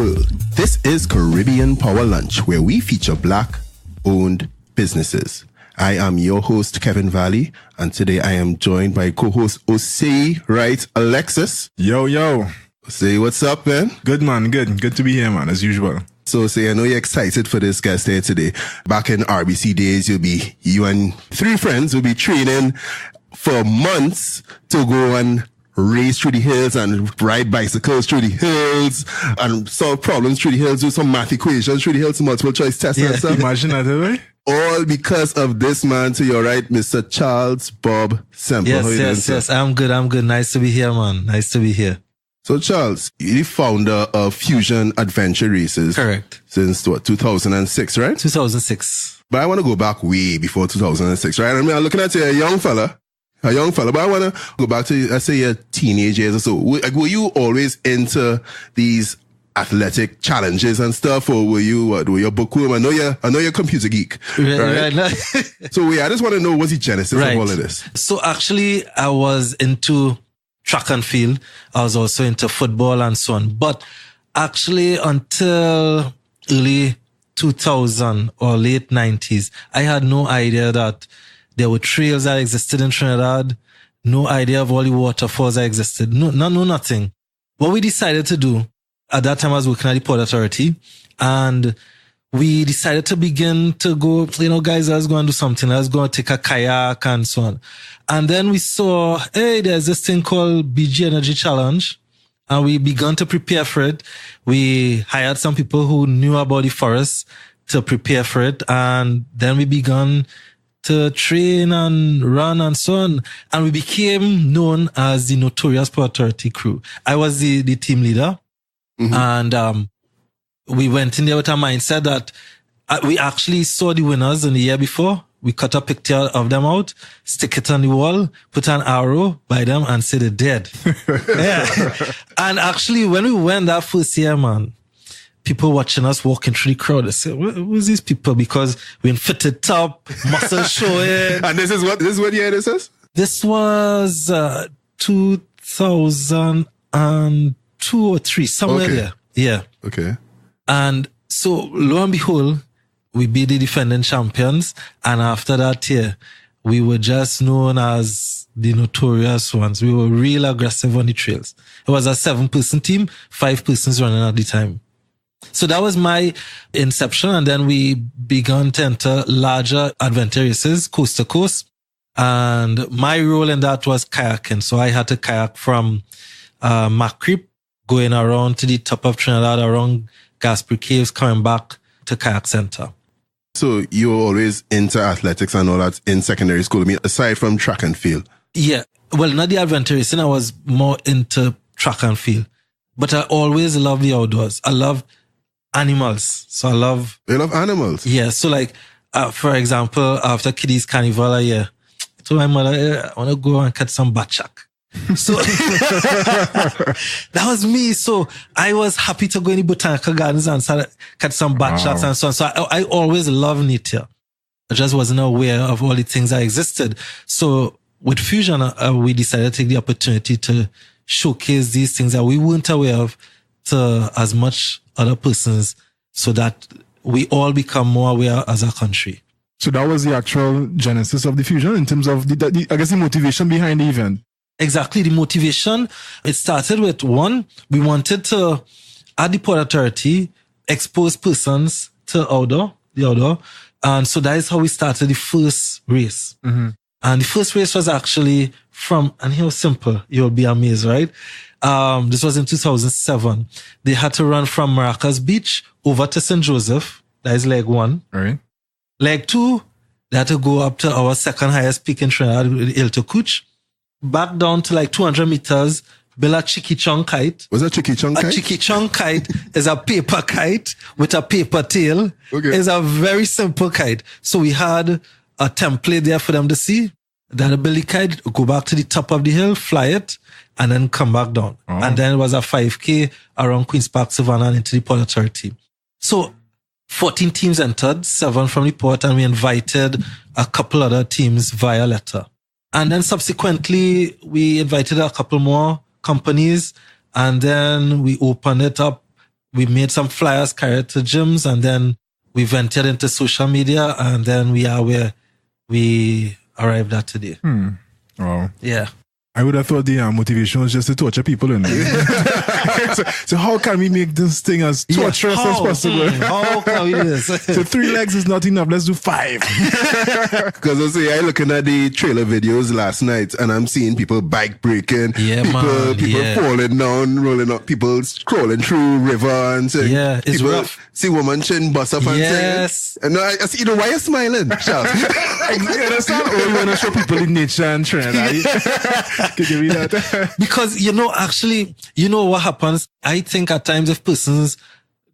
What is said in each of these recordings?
world. This is Caribbean Power Lunch, where we feature Black-owned businesses. I am your host, Kevin Valley, and today I am joined by co-host Osei, right, Alexis. Yo. Osei, what's up, man? Good, man. Good to be here, man, as usual. So, Osei, I know you're excited for this guest here today. Back in RBC days, you and three friends will be training for months to go and race through the hills and ride bicycles through the hills and solve problems through the hills, do some math equations through the hills, multiple choice tests and stuff. Imagine that, right? All because of this man to your right, Mr. Charles Bobb-Semple. Yes. I'm good. Nice to be here, man. Nice to be here. So, Charles, you're the founder of Fusion Adventure Races. Correct. Since, 2006, right? 2006. But I want to go back way before 2006, right? I mean, I'm looking at you, a young fella, but I want to go back to, let's say, your teenage years or so. Were you always into these athletic challenges and stuff, or were you a bookworm? I know you're a computer geek, right? So I just want to know what's the genesis of all of this. So actually, I was into track and field. I was also into football and so on. But actually, until early 2000 or late 90s, I had no idea that there were trails that existed in Trinidad. No idea of all the waterfalls that existed. Nothing. What we decided to do, at that time I was working at the Port Authority, and we decided to begin to go, guys, let's go and do something. Let's go and take a kayak and so on. And then we saw, hey, there's this thing called BG Energy Challenge. And we began to prepare for it. We hired some people who knew about the forest to prepare for it. And then we began to train and run and so on. And we became known as the notorious Port Authority crew. I was the team leader. Mm-hmm. And we went in there with a mindset that we actually saw the winners in the year before. We cut a picture of them out, stick it on the wall, put an arrow by them and say they're dead. Yeah. And actually, when we went that first year, man, people watching us walking through the crowd, they say, who's these people? Because we're in fitted top, muscle showing. And this is what year this is? This was 2002 or 3, somewhere there. Yeah. Okay. And so, lo and behold, we beat the defending champions. And after that year, we were just known as the notorious ones. We were real aggressive on the trails. It was a 7-person team, 5 persons running at the time. So that was my inception. And then we began to enter larger adventure races, coast to coast. And my role in that was kayaking. So I had to kayak from Macreep, going around to the top of Trinidad, around Gasper Caves, coming back to Kayak Center. So you were always into athletics and all that in secondary school, I mean, aside from track and field? Yeah. Well, not the adventure racing. I was more into track and field. But I always love the outdoors. I love animals. So I love... You love animals? Yeah. So like, for example, after Kiddies Carnival a year, I told my mother, I want to go and catch some batchak. So that was me. So I was happy to go in the botanical gardens and catch some batchaks and so on. So I always loved nature. I just wasn't aware of all the things that existed. So with Fusion, we decided to take the opportunity to showcase these things that we weren't aware of to as much other persons so that we all become more aware as a country. So that was the actual genesis of the Fusion in terms of the motivation behind the event. Exactly. The motivation, it started with one, we wanted to, at the Port Authority, expose persons to the outdoor. And so that is how we started the first race. Mm-hmm. And the first race was actually and it was simple. You'll be amazed, right? This was in 2007. They had to run from Maracas Beach over to St. Joseph. That is leg 1. All right. Leg 2, they had to go up to our second highest peak in Trinidad, Ilto Cooch. Back down to like 200 meters, build a chicky chong kite. What's a chicky chong kite? A chicky chong kite is a paper kite with a paper tail. Okay. It's a very simple kite. So we had a template there for them to see. That ability kite, go back to the top of the hill, fly it, and then come back down. Oh. And then it was a 5K around Queen's Park, Savannah, and into the Port Authority. So 14 teams entered, 7 from the port, and we invited a couple other teams via letter. And then subsequently, we invited a couple more companies, and then we opened it up we made some flyers, carried to gyms, and then we ventured into social media, and then we are where we arrived at today. Wow. Yeah. I would have thought the motivation was just to torture people in so how can we make this thing as torturous as possible? How can we do this? So 3 legs is not enough. Let's do 5. Because I say I looking at the trailer videos last night and I'm seeing people bike breaking, people falling down, rolling up, people crawling through river and saying, it's people rough. See woman chin bust up and yes. saying, and I see, why are you smiling, Charles? You understand? Or you want to show people in nature and Trinidad? Can you read that? Because, actually, what happens? I think at times if persons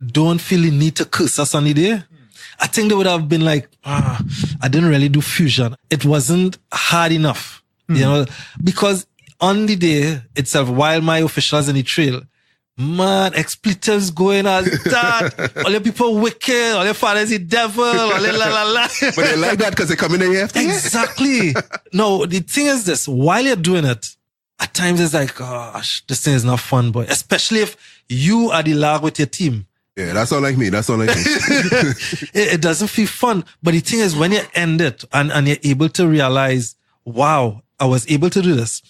don't feel the need to curse us on the day, I think they would have been like, I didn't really do fusion. It wasn't hard enough, because on the day itself, while my officials in the trail, man, expletives going as that. All the people wicked, all the fathers the devil, all the la la la. But they like that because they come in there after. Exactly. No, the thing is this, while you're doing it, at times it's like, gosh, this thing is not fun, boy. Especially if you are the lag with your team. Yeah, that's all like me. It doesn't feel fun. But the thing is, when you end it and you're able to realize, wow, I was able to do this.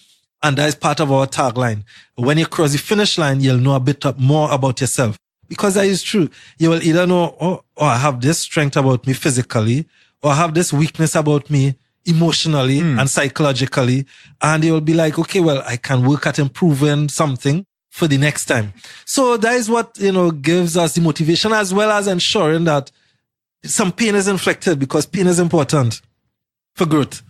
And that is part of our tagline. When you cross the finish line, you'll know a bit more about yourself. Because that is true. You will either know, oh, I have this strength about me physically, or I have this weakness about me emotionally and psychologically. And you will be like, okay, well, I can work at improving something for the next time. So that is what, gives us the motivation, as well as ensuring that some pain is inflicted, because pain is important for growth.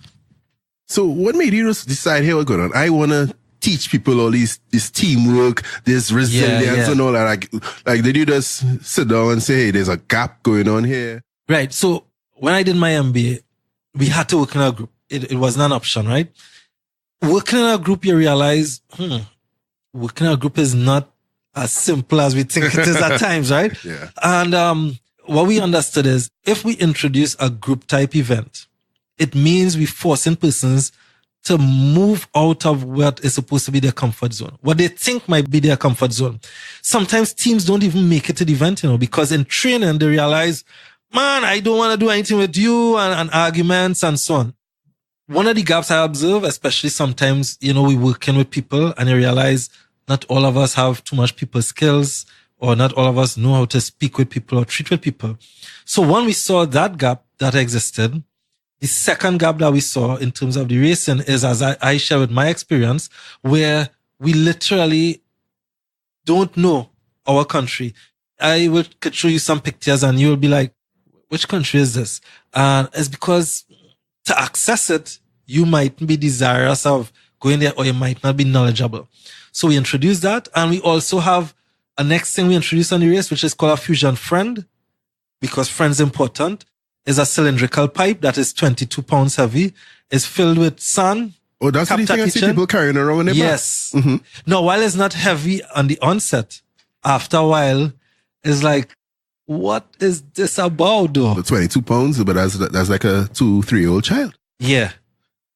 So what made you decide, hey, what's going on? I want to teach people all this teamwork, this resilience and all that. Like, did you just sit down and say, hey, there's a gap going on here? Right. So when I did my MBA, we had to work in a group. It was not an option, right? Working in a group, you realize, working in a group is not as simple as we think it is at times, right? Yeah. And what we understood is, if we introduce a group type event, it means we forcing persons to move out of what is supposed to be their comfort zone, what they think might be their comfort zone. Sometimes teams don't even make it to the event, because in training, they realize, man, I don't want to do anything with you, and arguments and so on. One of the gaps I observe, especially sometimes, we working with people and you realize not all of us have too much people skills, or not all of us know how to speak with people or treat with people. So when we saw that gap that existed, the second gap that we saw in terms of the racing is, as I share with my experience, where we literally don't know our country. I could show you some pictures and you'll be like, which country is this? And it's because to access it, you might be desirous of going there, or you might not be knowledgeable. So we introduced that. And we also have a next thing we introduced on the race, which is called a fusion friend, because friend's important. Is a cylindrical pipe that is 22 pounds heavy. It's filled with sand. Oh, that's the thing I see people carrying around in their Yes. Mm-hmm. Now, while it's not heavy on the onset, after a while, it's like, what is this about, though? The 22 pounds, but that's like a 2-3-year-old child. Yeah.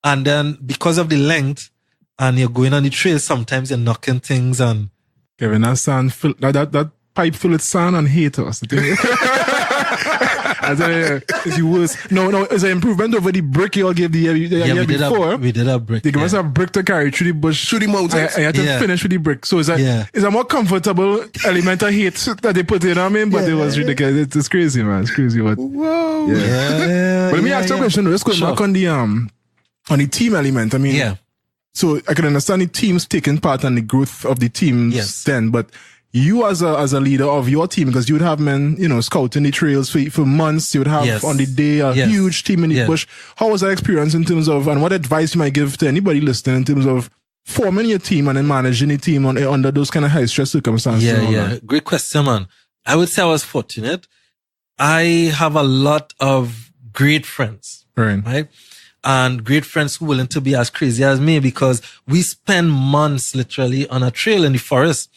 And then because of the length, and you're going on the trail, sometimes you're knocking things and... Kevin, that pipe filled with sand and hate us. It's the worst. No, it's an improvement over the brick you all gave the year before. We did a brick. They give us a brick to carry through the bush. Through the mountains. I had to finish with the brick. So it's a more comfortable element of hate that they put in, but it was ridiculous. It's crazy, man. It's crazy. But, whoa. But let me ask you a question. Let's go back on the team element. I mean, so I can understand the teams taking part in the growth of the teams then, but you as a leader of your team, because you would have men, scouting the trails for months. You would have on the day a huge team in the bush. How was that experience in terms of, and what advice you might give to anybody listening in terms of forming your team and then managing the team under those kind of high stress circumstances? Yeah. Great question, man. I would say I was fortunate. I have a lot of great friends, right? And great friends who are willing to be as crazy as me, because we spend months literally on a trail in the forest.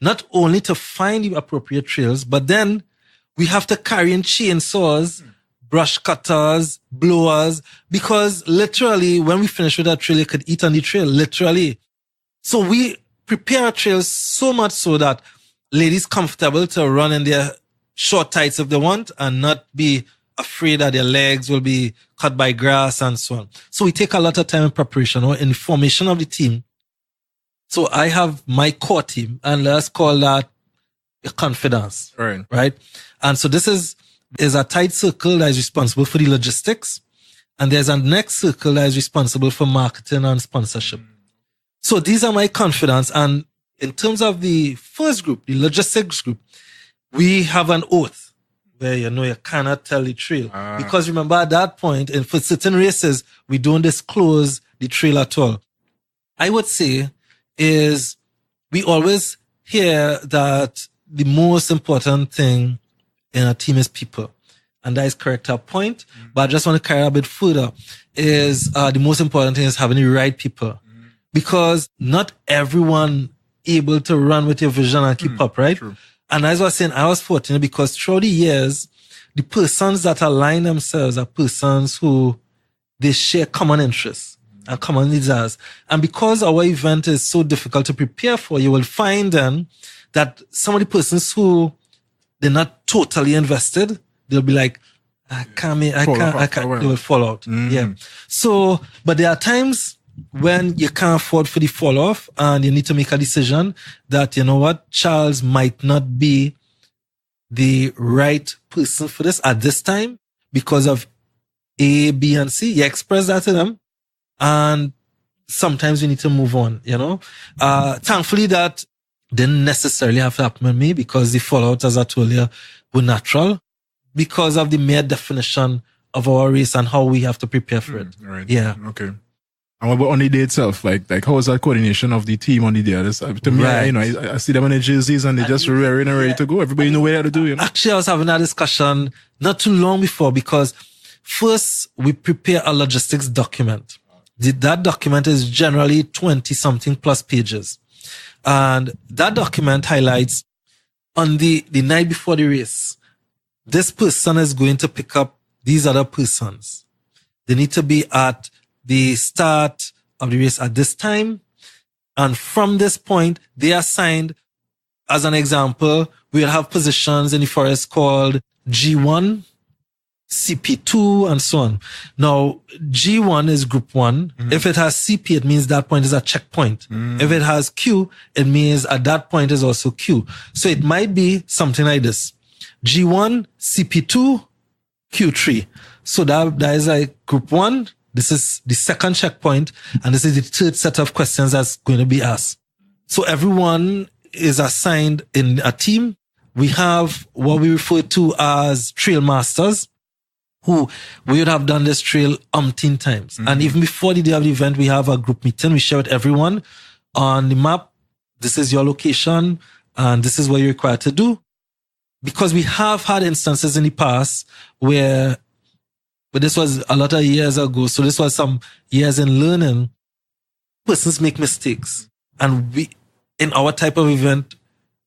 Not only to find the appropriate trails, but then we have to carry in chainsaws, brush cutters, blowers, because literally when we finish with that trail, you could eat on the trail, literally. So we prepare our trails so much so that ladies comfortable to run in their short tights if they want and not be afraid that their legs will be cut by grass and so on. So we take a lot of time in preparation or in formation of the team. So I have my core team, and let's call that a confidence. Right. And so this is a tight circle that is responsible for the logistics. And there's a next circle that is responsible for marketing and sponsorship. So these are my confidence. And in terms of the first group, the logistics group, we have an oath where, you cannot tell the trail. Because remember, at that point, and for certain races, we don't disclose the trail at all. I would say is we always hear that the most important thing in a team is people. And that is correct at point. But I just want to carry a bit further is the most important thing is having the right people. Because not everyone able to run with your vision and keep up, right? True. And as I was saying, I was fortunate because throughout the years, the persons that align themselves are persons who they share common interests and common desires. And because our event is so difficult to prepare for, you will find then that some of the persons who they're not totally invested, they'll be like, I can't, they will fall out. Yeah. So, but there are times when you can't afford for the fall off and you need to make a decision that, Charles might not be the right person for this at this time because of A, B, and C. You express that to them and sometimes we need to move on, Thankfully that didn't necessarily have to happen with me because the fallout, as I told you, were natural because of the mere definition of our race and how we have to prepare for it. Right. Yeah. Okay. And what about on the day itself? Like how was that coordination of the team on the day? To me, I see them in the jerseys and they just raring and ready to go. Everybody know what to do, Actually, I was having that discussion not too long before because first we prepare a logistics document. That document is generally 20 something plus pages. And that document highlights on the night before the race, this person is going to pick up these other persons. They need to be at the start of the race at this time. And from this point, they are assigned, as an example, we'll have positions in the forest called G1, CP2, and so on. Now, G1 is group 1. If it has CP, it means that point is a checkpoint. If it has Q, it means at that point is also Q. So it might be something like this. G1, CP2, Q3. So that is like group 1. This is the second checkpoint, and this is the third set of questions that's going to be asked. So everyone is assigned in a team. We have what we refer to as trail masters, who we would have done this trail umpteen times. And even before the day of the event, we have a group meeting. We share with everyone on the map. This is your location, and this is what you're required to do. Because we have had instances in the past where but this was a lot of years ago. So this was some years in learning. Persons make mistakes. And we, in our type of event,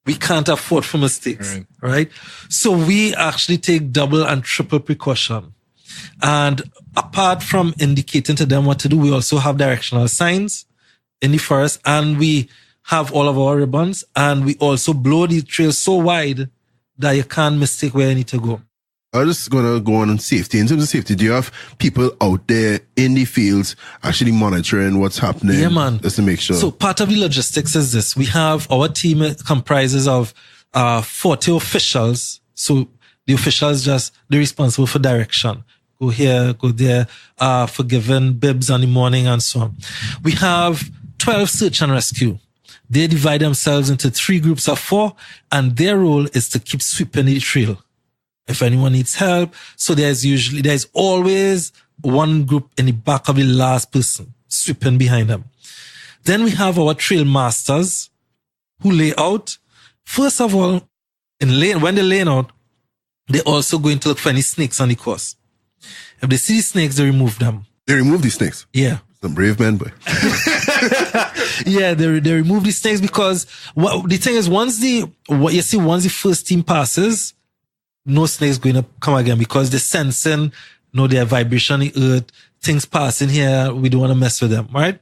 we can't afford for mistakes, right? So we actually take double and triple precaution. And apart from indicating to them what to do, we also have directional signs in the forest and we have all of our ribbons and we also blow the trail so wide that you can't mistake where you need to go. I'm just going to go on safety. In terms of safety, do you have people out there in the fields actually monitoring what's happening? Yeah, man. Just to make sure. So part of the logistics is this. We have our team comprises of 40 officials. So the officials they're responsible for direction. Go here, go there, for giving bibs in the morning and so on. We have 12 search and rescue. They divide themselves into 3 groups of 4 and their role is to keep sweeping the trail. If anyone needs help. So there's always one group in the back of the last person sweeping behind them. Then we have our trail masters who lay out. First of all, when they're laying out, they're also going to look for any snakes on the course. If they see snakes, they remove them. They remove these snakes? Yeah. Some brave men, boy. Yeah, they remove the snakes because the thing is, once the first team passes, no snakes going to come again because they're sensing, their vibration in the earth, things passing here, we don't want to mess with them, right?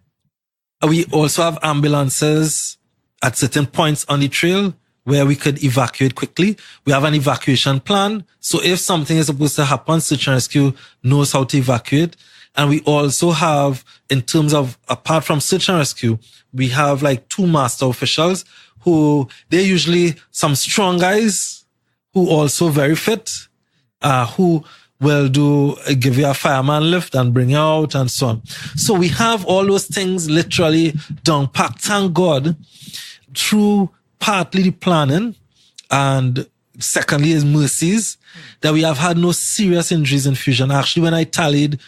We also have ambulances at certain points on the trail where we could evacuate quickly. We have an evacuation plan. So if something is supposed to happen, search and rescue knows how to evacuate. And we also have, in terms of, apart from search and rescue, we have like 2 master officials who, they're usually some strong guys who also very fit, who will give you a fireman lift and bring you out and so on. So we have all those things literally down packed, thank God, through partly the planning and secondly is mercies that we have had no serious injuries in fusion. Actually, when I tallied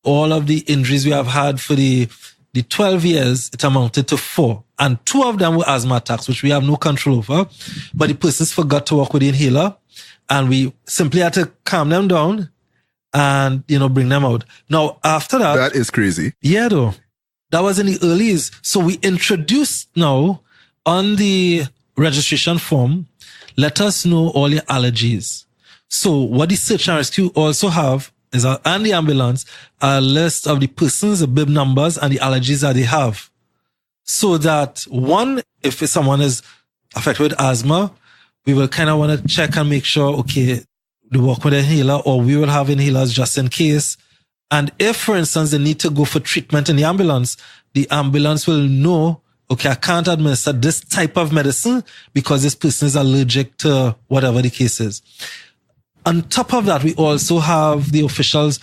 all of the injuries we have had for the 12 years, it amounted to 4. And 2 of them were asthma attacks, which we have no control over. But the persons forgot to work with the inhaler and we simply had to calm them down and, bring them out. Now, after that. That is crazy. Yeah, though. That was in the earlies. So we introduced now on the registration form, let us know all your allergies. So what the search and rescue also have is, and the ambulance, a list of the persons, the bib numbers, and the allergies that they have. So that one, if someone is affected with asthma, we will kind of want to check and make sure, okay, they work with an inhaler, or we will have inhalers just in case. And if, for instance, they need to go for treatment in the ambulance will know, okay, I can't administer this type of medicine because this person is allergic to whatever the case is. On top of that, we also have the officials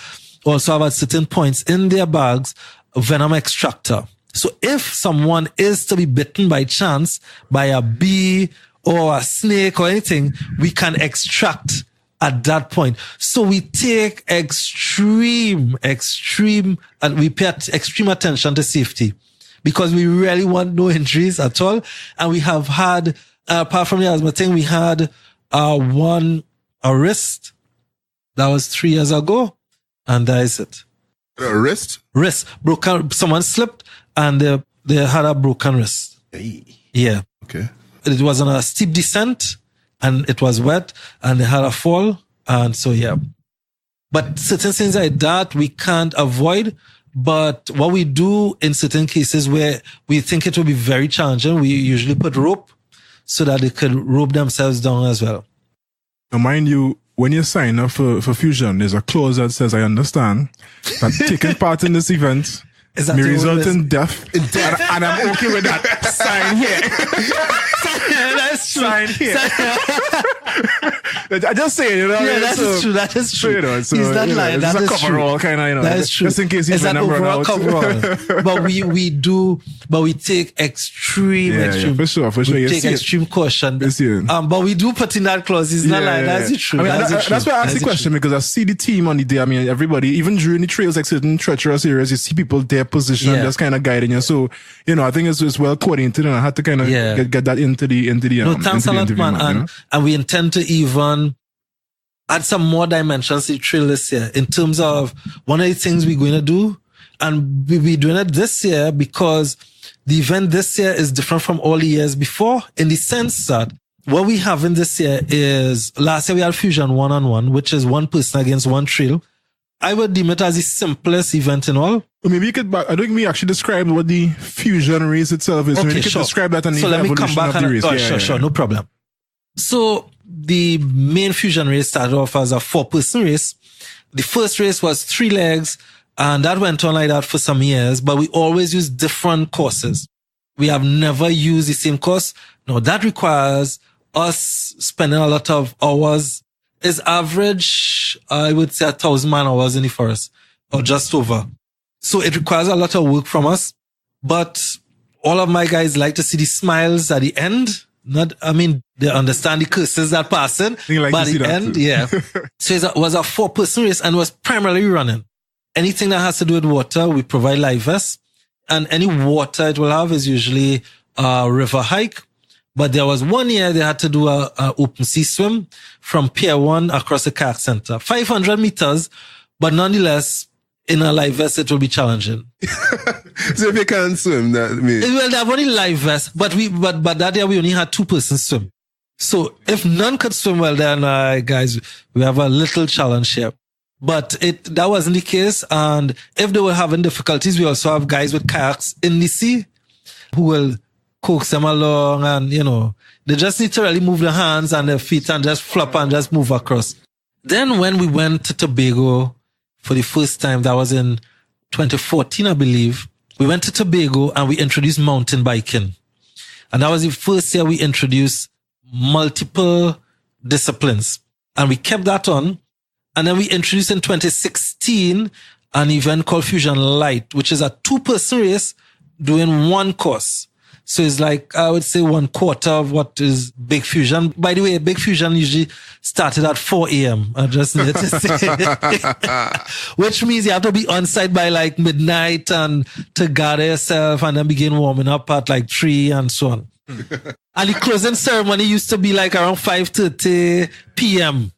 also have at certain points in their bags a venom extractor. So if someone is to be bitten by chance by a bee or a snake or anything, we can extract at that point. So we take extreme, and we pay extreme attention to safety because we really want no injuries at all. And we have had, apart from the asthma thing, we had a wrist. That was 3 years ago. And that is it. A wrist? Wrist. Broken. Someone slipped and they had a broken wrist. Hey. Yeah. Okay. It was on a steep descent and it was wet and they had a fall. And so, yeah. But certain things like that we can't avoid. But what we do in certain cases where we think it will be very challenging, we usually put rope so that they could rope themselves down as well. Now, mind you, when you sign up for fusion, there's a clause that says, I understand that taking part in this event may result in death. And I'm okay with that. Sign here. That's true. Sign here. I just say, Yeah, that is true. That is true. So, he's not lying. That is true. Coverall kind of, that is true. Just in case he's an overall coverall. But we take extreme. For sure. We take extreme caution. But we do put in that clause. He's not lying. That's true. I mean, that's why I asked the question because I see the team on the day. I mean, everybody, even during the trails, like certain treacherous areas, you see people there positioned, just kind of guiding you. So, I think it's well coordinated, and I had to kind of get that into the thanks a lot, man. And we intend to even add some more dimensions to the trail this year in terms of one of the things we're going to do, and we'll be doing it this year because the event this year is different from all the years before in the sense that what we have in this year is, last year we had Fusion 1-on-1, which is one person against one trail. I would deem it as the simplest event in all. Maybe you could, I don't think we actually described what the Fusion race itself is. Okay, maybe you could describe that and the evolution of the race. Sure, no problem. So the main Fusion race started off as a 4-person race. The first race was 3 legs, and that went on like that for some years, but we always use different courses. We have never used the same course. Now that requires us spending a lot of hours. Is average, I would say 1,000 man hours in the forest or just over. So it requires a lot of work from us, but all of my guys like to see the smiles at the end. They understand the curses that passing, but at the end, yeah. So it was a 4-person race and was primarily running. Anything that has to do with water, we provide life vests, and any water it will have is usually a river hike. But there was one year they had to do a open sea swim from Pier 1 across the kayak center. 500 meters, but nonetheless, in a life vest, it will be challenging. So if you can't swim, that means... Well, they have only life vests, but that year we only had 2 persons swim. So if none could swim well, then guys, we have a little challenge here. But that wasn't the case. And if they were having difficulties, we also have guys with kayaks in the sea who will coax them along and, they just need to really move their hands and their feet and just flop and just move across. Then when we went to Tobago for the first time, that was in 2014, I believe, we went to Tobago and we introduced mountain biking. And that was the first year we introduced multiple disciplines. And we kept that on. And then we introduced in 2016 an event called Fusion Light, which is a 2-person race doing one course. So it's like, I would say 1/4 of what is Big Fusion. By the way, Big Fusion usually started at 4 a.m. I just need to say. Which means you have to be on site by like midnight and to gather yourself and then begin warming up at like 3 and so on. And the closing ceremony used to be like around 5:30 p.m.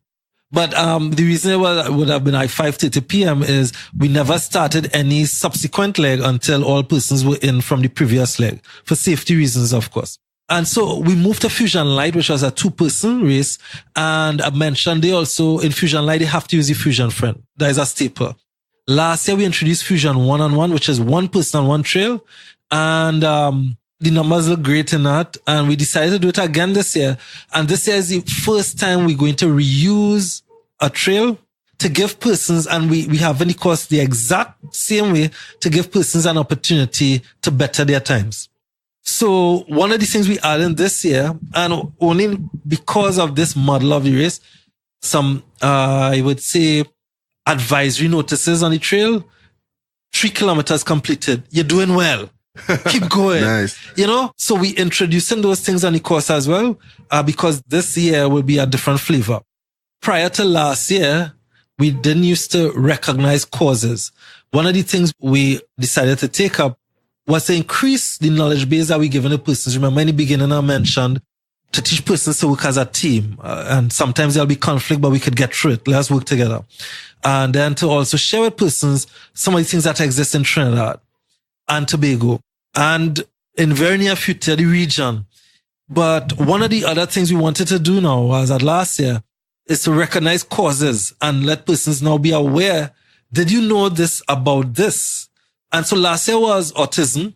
But the reason it would have been like 5:30 p.m. is we never started any subsequent leg until all persons were in from the previous leg, for safety reasons, of course. And so we moved to Fusion Light, which was a 2-person race. And I mentioned they also, in Fusion Light, they have to use the Fusion Friend. That is a staple. Last year, we introduced Fusion One-on-One, which is 1 person on 1 trail. And the numbers look great in that. And we decided to do it again this year. And this year is the first time we're going to reuse a trail to give persons, and we have in the course the exact same way to give persons an opportunity to better their times. So one of the things we added this year, and only because of this model of the race, some, I would say, advisory notices on the trail. 3 kilometers completed. You're doing well. Keep going. Nice. So we introducing those things on the course as well, because this year will be a different flavor. Prior to last year, we didn't used to recognize causes. One of the things we decided to take up was to increase the knowledge base that we give the persons. Remember in the beginning I mentioned to teach persons to work as a team. And sometimes there'll be conflict, but we could get through it. Let's work together. And then to also share with persons some of the things that exist in Trinidad and Tobago and in very near future, the region. But one of the other things we wanted to do now was that last year is to recognize causes and let persons now be aware. Did you know this about this? And so last year was autism.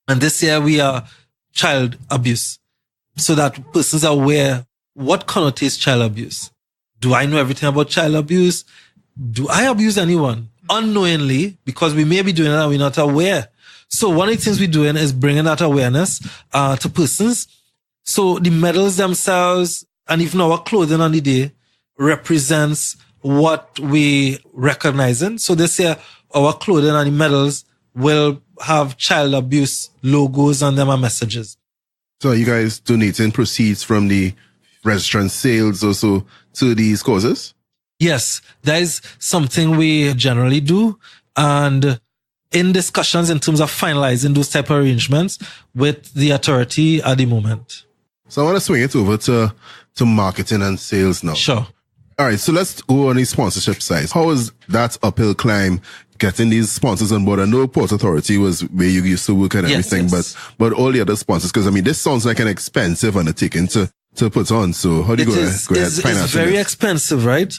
And this year we are child abuse. So that persons are aware what connotates child abuse. Do I know everything about child abuse? Do I abuse anyone? Unknowingly, because we may be doing it and we're not aware. So one of the things we're doing is bringing that awareness to persons. So the medals themselves and even our clothing on the day represents what we recognizing. So this year, our clothing and the medals will have child abuse logos on them and messages. So are you guys donating proceeds from the restaurant sales also to these causes? Yes, that is something we generally do. And in discussions in terms of finalizing those type of arrangements with the authority at the moment. So I want to swing it over to marketing and sales now. Sure. All right, so let's go on the sponsorship side. How is that uphill climb getting these sponsors on board? I know Port Authority was where you used to work and everything, yes. but all the other sponsors, because I mean, this sounds like an expensive undertaking to put on. So how do you go ahead It's very expensive, right?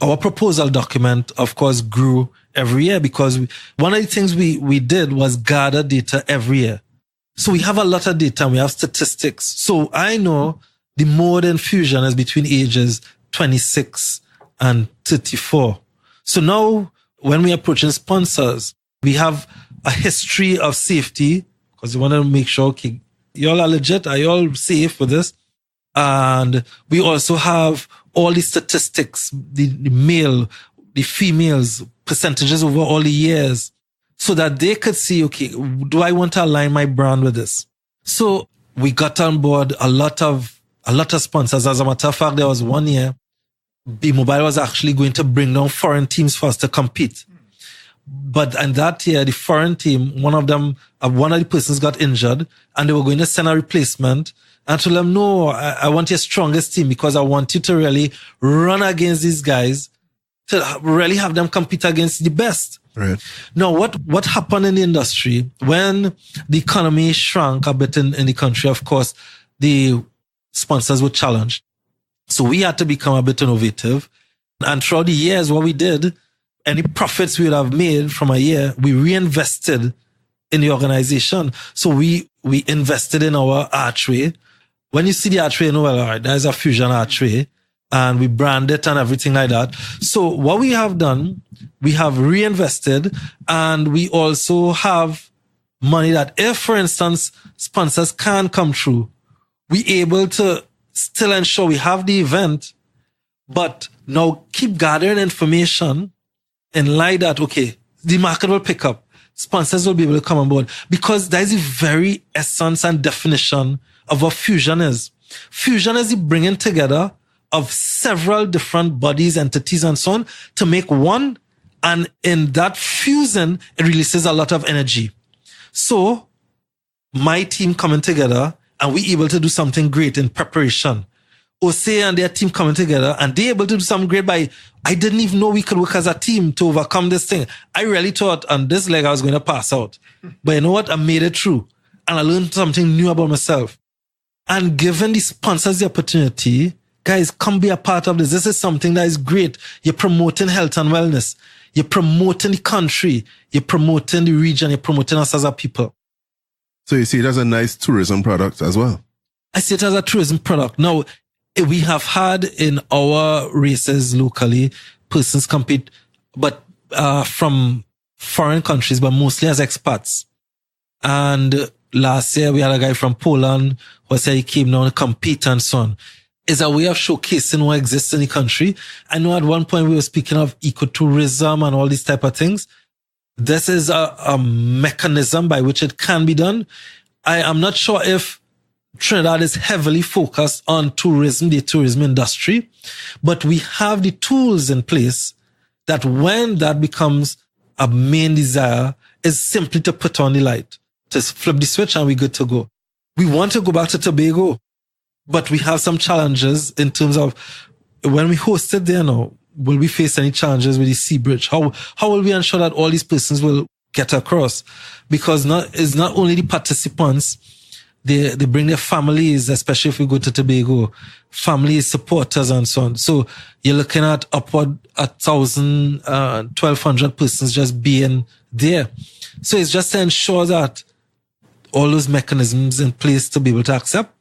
Our proposal document, of course, grew every year because one of the things we did was gather data every year. So we have a lot of data and we have statistics. So I know the mode in fusion is between ages 26 and 34. So now when we're approaching sponsors, we have a history of safety because we want to make sure, okay, y'all are legit. Are y'all safe with this? And we also have all the statistics, the male, the females, percentages over all the years so that they could see, okay, do I want to align my brand with this? So we got on board a lot of sponsors. As a matter of fact, there was one year, B-Mobile was actually going to bring down foreign teams for us to compete. But in that year, the foreign team, one of the persons got injured and they were going to send a replacement. And I told them, no, I want your strongest team because I want you to really run against these guys to really have them compete against the best. Right. Now, what happened in the industry when the economy shrank a bit in the country, of course, the sponsors were challenged. So we had to become a bit innovative. And throughout the years, what we did, any profits we would have made from a year, we reinvested in the organization. So we invested in our archway. When you see the archway, you know, well, all right, there's a Fusion archway, and we brand it and everything like that. So what we have done, we have reinvested, and we also have money that if, for instance, sponsors can't come through, we able to still ensure we have the event, but now keep gathering information and like that, okay, the market will pick up. Sponsors will be able to come on board, because that is the very essence and definition of what Fusion is. Fusion is the bringing together of several different bodies, entities, and so on to make one. And in that fusion, it releases a lot of energy. So my team coming together, and we able to do something great in preparation. Ose and their team coming together, and they able to do something great by, I didn't even know we could work as a team to overcome this thing. I really thought on this leg I was going to pass out. But you know what? I made it through. And I learned something new about myself. And given the sponsors the opportunity, guys, come be a part of this. This is something that is great. You're promoting health and wellness. You're promoting the country. You're promoting the region. You're promoting us as a people. So you see it as a nice tourism product as well? I see it as a tourism product. Now, we have had in our races locally, persons compete, but from foreign countries, but mostly as expats. And last year we had a guy from Poland who said he came down to compete and so on. It's a way of showcasing what exists in the country. I know at one point we were speaking of ecotourism and all these type of things. This is a mechanism by which it can be done. I am not sure if Trinidad is heavily focused on tourism, the tourism industry, but we have the tools in place that when that becomes a main desire is simply to put on the light, to flip the switch and we're good to go. We want to go back to Tobago, but we have some challenges in terms of when we host it there now, will we face any challenges with the sea bridge? How will we ensure that all these persons will get across? Because it's not only the participants, they bring their families, especially if we go to Tobago, families, supporters, and so on. So you're looking at upward 1,000, 1,200 persons just being there. So it's just to ensure that all those mechanisms in place to be able to accept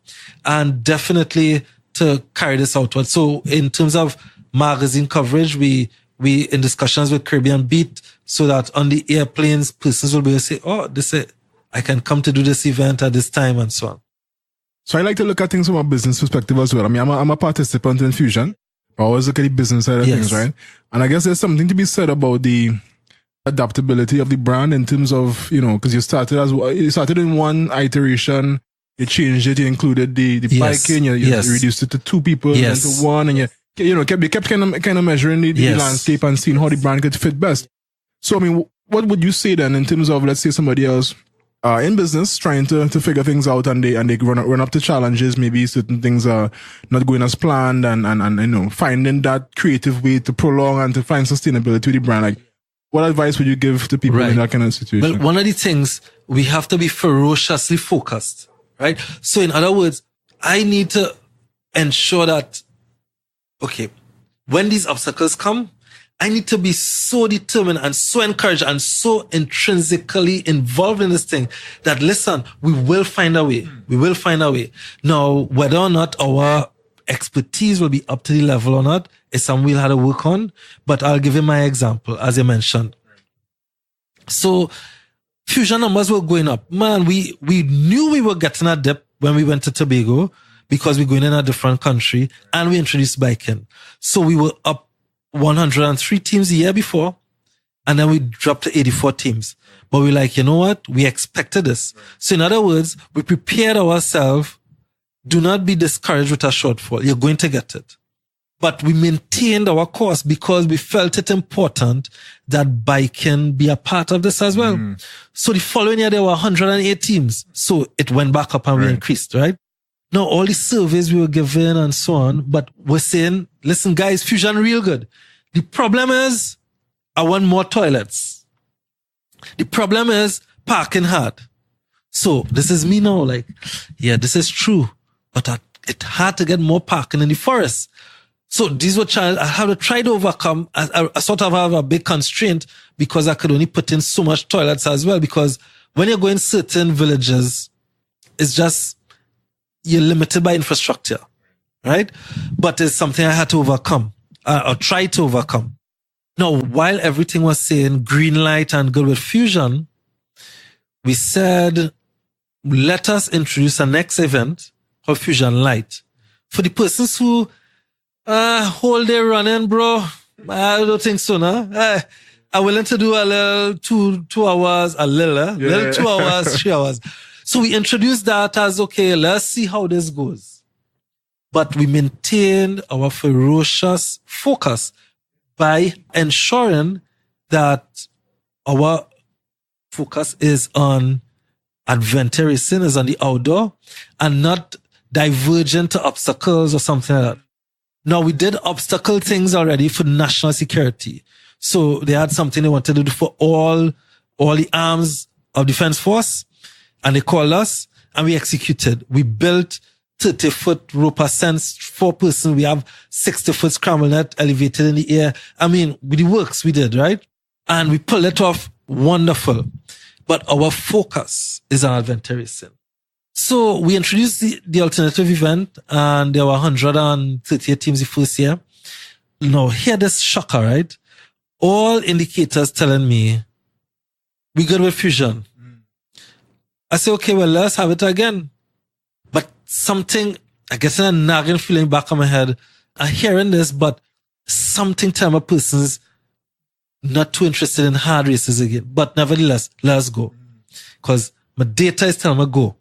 and definitely to carry this outward. So in terms of magazine coverage, we in discussions with Caribbean Beat so that on the airplanes, persons will be able to say, oh, I can come to do this event at this time and so on. So I like to look at things from a business perspective as well. I mean, I'm a participant in Fusion. I always look at the business side of things, right? And I guess there's something to be said about the adaptability of the brand in terms of, you know, because you started in one iteration, you changed it, you included the biking, you reduced it to 2 people and to 1, and you kept kind of measuring the landscape and seeing how the brand could fit best. So, I mean, what would you say then in terms of, let's say, somebody else in business trying to figure things out and they run up to challenges, maybe certain things are not going as planned and you know, finding that creative way to prolong and to find sustainability with the brand. Like, what advice would you give to people in that kind of situation? Well, one of the things, we have to be ferociously focused, right? So in other words, I need to ensure that, okay, when these obstacles come, I need to be so determined and so encouraged and so intrinsically involved in this thing that, listen, we will find a way. We will find a way. Now, whether or not our expertise will be up to the level or not is something we'll have to work on. But I'll give you my example, as I mentioned. So, Fusion numbers were going up. Man, we knew we were getting a dip when we went to Tobago because we're going in a different country and we introduced biking. So we were up 103 teams the year before, and then we dropped to 84 teams. But we're like, you know what? We expected this. So in other words, we prepared ourselves. Do not be discouraged with a shortfall. You're going to get it. But we maintained our course because we felt it important that biking be a part of this as well. So the following year, there were 108 teams. So it went back up and we increased, right? Now, all the surveys we were given and so on, but we're saying, listen, guys, Fusion real good. The problem is, I want more toilets. The problem is parking hard. So this is me now, like, yeah, this is true, but it had to get more parking in the forest. So these were challenges I had to try to overcome. I sort of have a big constraint because I could only put in so much toilets as well, because when you're going certain villages, it's just, you're limited by infrastructure, right? But it's something I had to overcome, or try to overcome. Now, while everything was saying green light and good with fusion, we said, let us introduce a next event called Fusion Light. For the persons who whole day running, bro, I don't think so, no? I'm willing to do a little 2 hours, little 2 hours, 3 hours. So we introduced that as, okay, let's see how this goes. But we maintained our ferocious focus by ensuring that our focus is on adventure racing, is on the outdoor, and not divergent to obstacles or something like that. Now, we did obstacle things already for national security. So they had something they wanted to do for all the arms of defense force, and they called us, and we executed. We built 30-foot rope ascents, 4-person. We have 60-foot scramble net elevated in the air. I mean, with the works we did, right? And we pulled it off. Wonderful. But our focus is on adventure racing. So we introduced the alternative event, and there were 138 teams the first year. Now, hear this shocker, right? All indicators telling me we good with fusion. I say, okay, well, let's have it again. But something, I guess, a nagging feeling back on my head. I'm hearing this, but something telling my person's not too interested in hard races again. But nevertheless, let's go. Because my data is telling me go.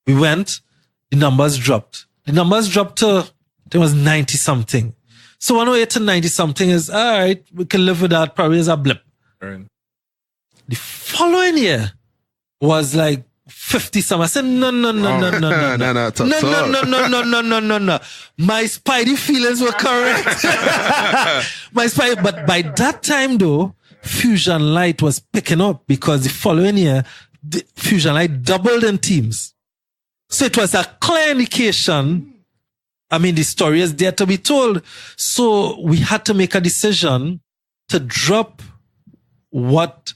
We went, the numbers dropped. The numbers dropped to, I think it was 90 something. So 108 to 90 something is, all right, we can live with that, probably as a blip. Right. The following year was like 50 some. I said, no. My spidey feelings were correct. But by that time though, Fusion Light was picking up because the following year, the Fusion Light doubled in teams. So it was a clear indication. I mean, the story is there to be told. So we had to make a decision to drop what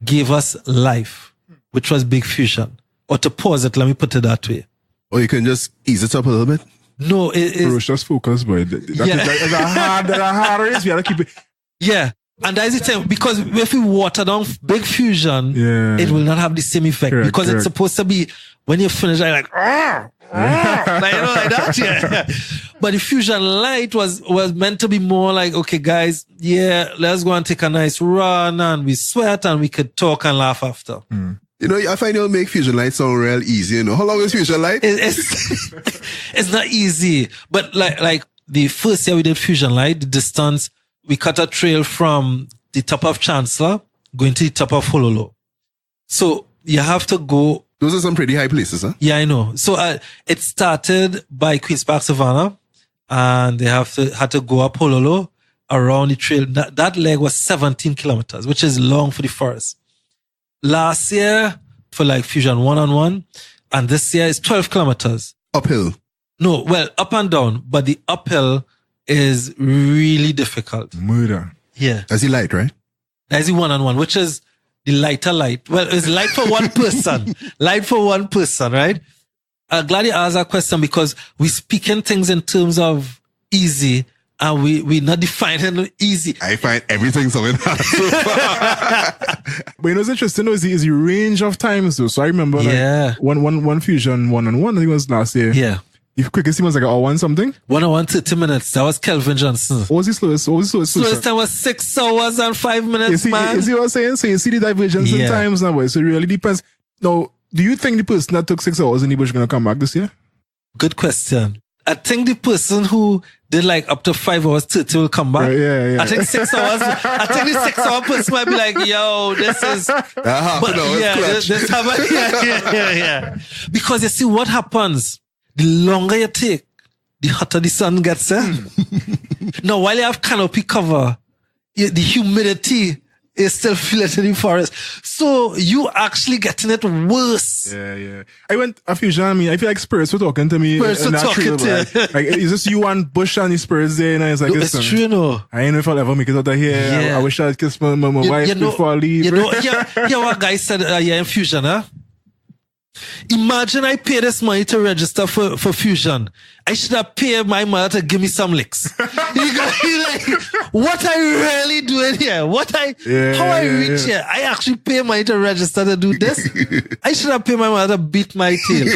gave us life, which was Big Fusion. Or to pause it, let me put it that way. Or you can just ease it up a little bit. No, it's ferocious focus, boy. That's a hard race. We gotta keep it. Yeah. And that is the thing, because if we water down Big Fusion, it will not have the same effect. Correct, because it's supposed to be, when you finish, like, like that, yeah. But the Fusion Light was meant to be more like, okay, guys, yeah, let's go and take a nice run, and we sweat, and we could talk and laugh after. You know, I find you'll make Fusion Light sound real easy, you know. How long is Fusion Light? It's not easy. But like the first year we did Fusion Light, the distance, we cut a trail from the top of Chancellor going to the top of Hololo. So you have to go. Those are some pretty high places, huh? Yeah, I know. So it started by Queen's Park Savannah, and they had to go up Hololo around the trail. That leg was 17 kilometers, which is long for the forest. Last year, for like Fusion 1-on-1, and this year is 12 kilometers. Uphill? No, well, up and down, but the uphill is really difficult. Murder. Yeah. That's the light, right? That's the 1-on-1, which is the lighter light. Well, it's light for one person. Light for one person, right? I'm glad you asked that question, because we speaking things in terms of easy, and we not defining easy. I find everything so hard so far. But you know what's interesting though, is the range of times though. So I remember like one Fusion 1-on-1, I think it was last year. Yeah. The quickest time was like an hour and something. 1-on-1, 30 minutes. That was Kelvin Johnson. What was the slowest? Slowest time was 6 hours and 5 minutes, man. You see what I'm saying? So you see the divergence in times now, boy. So it really depends. Now, do you think the person that took 6 hours in the bush is going to come back this year? Good question. I think the person who did like up to 5 hours 30 will come back. Right, yeah. I think 6 hours. I think the 6 hour person might be like, yo, this is. Yeah. Because you see what happens. The longer you take, the hotter the sun gets. Now, while you have canopy cover, the humidity is still feel it in the forest. So you actually getting it worse. Yeah. I went a Fusion. I mean, I feel like spirits were talking to me. Spirits were talking to you. Like, is this you and Bush and the spirits there? And I was like, no, it's true, you know. I ain't know if I'll ever make it out of here. Yeah. I wish I'd kiss my wife before I leave. You know, what guy said, in Fusion, huh? Imagine I pay this money to register for Fusion. I should have paid my mother to give me some licks. He's like, what I really doing here? How I reach here? I actually pay money to register to do this. I should have paid my mother to beat my tail.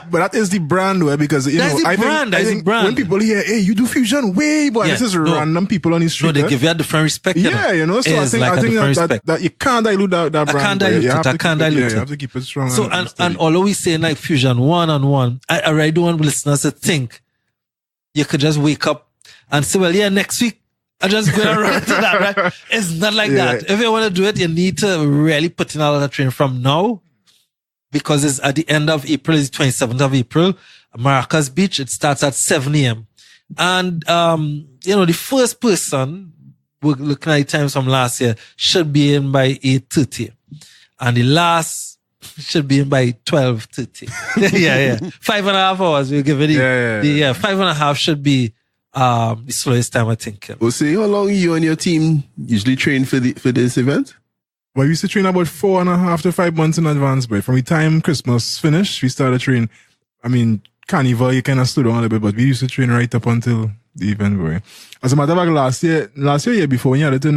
but that is the brand, where because I think when people hear, hey, you do Fusion, this is random people on the street. No, they give you a different respect. So I think that you can't dilute that brand. I can't dilute it. You have to keep it strong. So and although we say like Fusion one-on-one, I really don't want listeners to think you could just wake up and say, well, next week I'm just going to run into that, right? It's not like that. If you want to do it, you need to really put in a lot of training from now, because it's at the end of April, it's 27th of April, Maracas Beach. It starts at 7 a.m. And, the first person, we're looking at the times from last year, should be in by 8:30. And the last should be in by 12:30. yeah. 5.5 hours. We'll give it. 5.5 should be the slowest time, I think. Well, see, how long you and your team usually train for this event? Well, we used to train about 4.5 to 5 months in advance, but from the time Christmas finished, we started training. I mean, Carnival, you kind of slowed down a little bit, but we used to train right up until the event, boy. As a matter of fact, last year before, when you had it in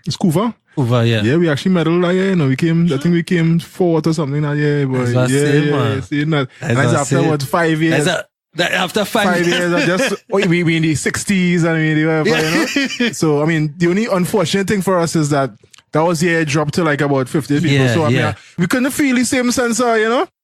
Scuva. Yeah, we actually medaled that year. I think we came fourth or something that year, boy. Seeing that. And that's after 5 years. After 5 years, we in the 60s, So, I mean, the only unfortunate thing for us is that was the year it dropped to like about 50 people. So, I mean, we couldn't feel the same sense,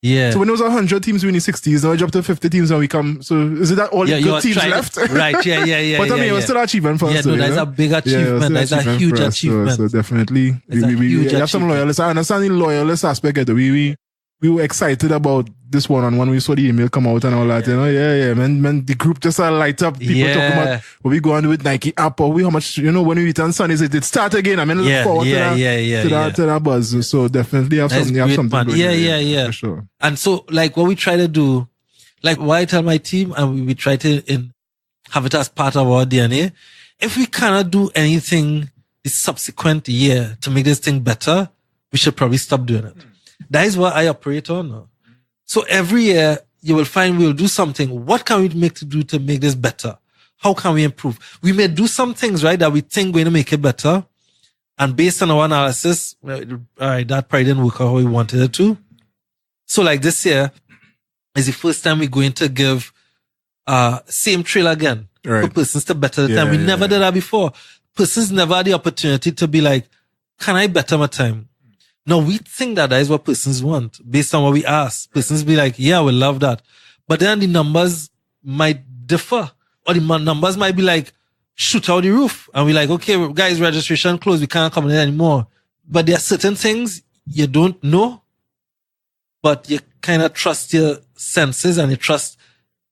Yeah. So when it was 100 teams, we in the 60s, now it dropped to 50 teams and we come. So, is it that all the good teams left? Right, yeah. But I mean, it was still an achievement for us. Yeah, that's a big achievement. That's a huge achievement. So definitely, we have some loyalists. I understand the loyalist aspect of it. We were excited about this one-on-one. We saw the email come out and all that, man, the group just light up. People talking about what we go on with Nike app or how much, when we return Sundays, it start again. I mean, look forward to that buzz. So definitely have something to do. Yeah. For sure. And so, like, what we try to do, like what I tell my team, and we try to have it as part of our DNA. If we cannot do anything the subsequent year to make this thing better, we should probably stop doing it. That is what I operate on. So every year you will find we'll do something. What can we make this better? How can we improve? We may do some things, right, that we think going to make it better. And based on our analysis, that probably didn't work out how we wanted it to. So like this year is the first time we're going to give same trail again for persons to better the time. We never did that before. Persons never had the opportunity to be like, can I better my time? No, we think that is what persons want based on what we ask. Persons be like, yeah, we love that. But then the numbers might differ, or the numbers might be like, shoot out the roof. And we're like, okay, guys, registration closed. We can't come in anymore. But there are certain things you don't know, but you kind of trust your senses and you trust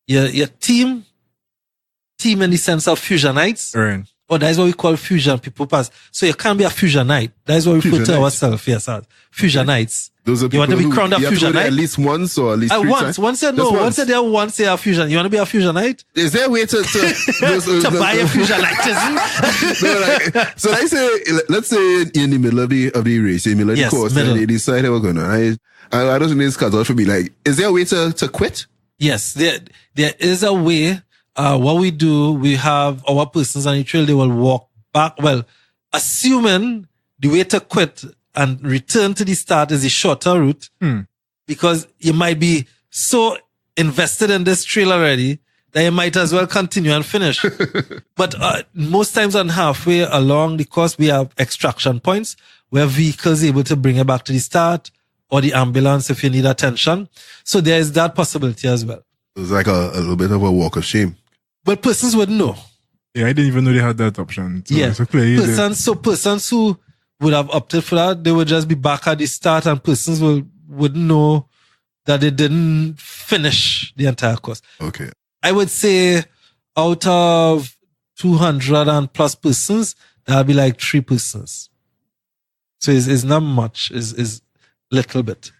your team in the sense of Fusionites. Right. Oh, that is what we call fusion people pass. So you can't be a fusionite. That is what we put to ourselves. Yes, fusionites. Those are you want to be crowned a fusionite? At least once or at least three times? Once you there once you are fusion. You want to be a fusionite? Is there a way to buy a fusionitism? So let's say in the middle of the race, in the middle of the course, and they decide they were going to. I don't think this cuts out for me. Like, is there a way to quit? Yes, there is a way. What we do, we have our persons on the trail, they will walk back. Well, assuming the way to quit and return to the start is a shorter route, because you might be so invested in this trail already that you might as well continue and finish. But most times on halfway along the course, we have extraction points where vehicles are able to bring you back to the start, or the ambulance if you need attention. So there is that possibility as well. It's like a little bit of a walk of shame. But persons would know. Yeah, I didn't even know they had that option. So yeah. Persons who would have opted for that, they would just be back at the start, and persons would know that they didn't finish the entire course. Okay. I would say out of 200 and plus persons, that'll be like 3 persons So it's not much, is little bit.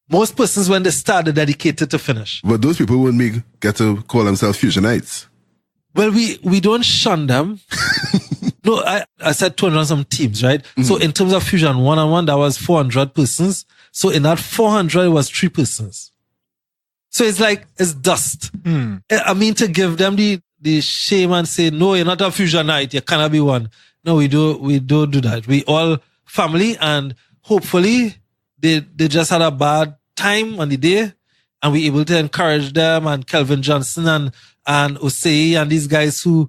Most persons, when they start, are dedicated to finish. But those people wouldn't get to call themselves Fusionites. Well, we don't shun them. No, I said 200 some teams, right? Mm-hmm. So in terms of Fusion 1-on-1, that was 400 persons. So in that 400, it was 3 persons. So it's like, it's dust. I mean, to give them the shame and say, no, you're not a Fusionite. You cannot be one. No, we don't do that. We all family, and hopefully they just had a bad time on the day, and we able to encourage them, and Kelvin Johnson and Osei and these guys who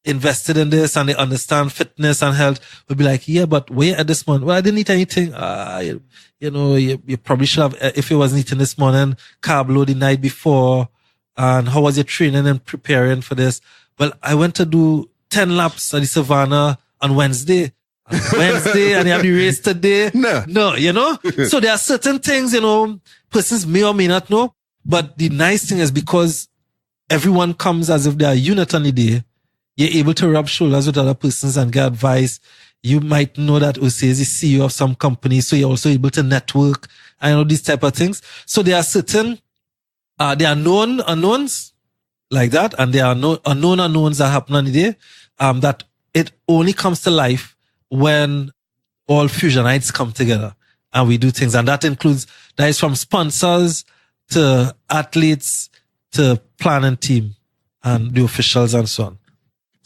invested in this and they understand fitness and health will be like, yeah, but where at this morning? Well, I didn't eat anything. You probably should have, if you wasn't eating this morning, carb load the night before. And how was your training and preparing for this? Well, I went to do 10 laps at the Savannah on Wednesday. And you have the race today. No, So there are certain things, persons may or may not know. But the nice thing is, because everyone comes as if they are a unit on the day, you're able to rub shoulders with other persons and get advice. You might know that Osei is the CEO of some company, so you're also able to network and these type of things. So there are certain, there are known unknowns like that, and there are unknown unknowns that happen on the day, that it only comes to life when all Fusionites come together and we do things. And that is from sponsors to athletes to planning team and the officials and so on.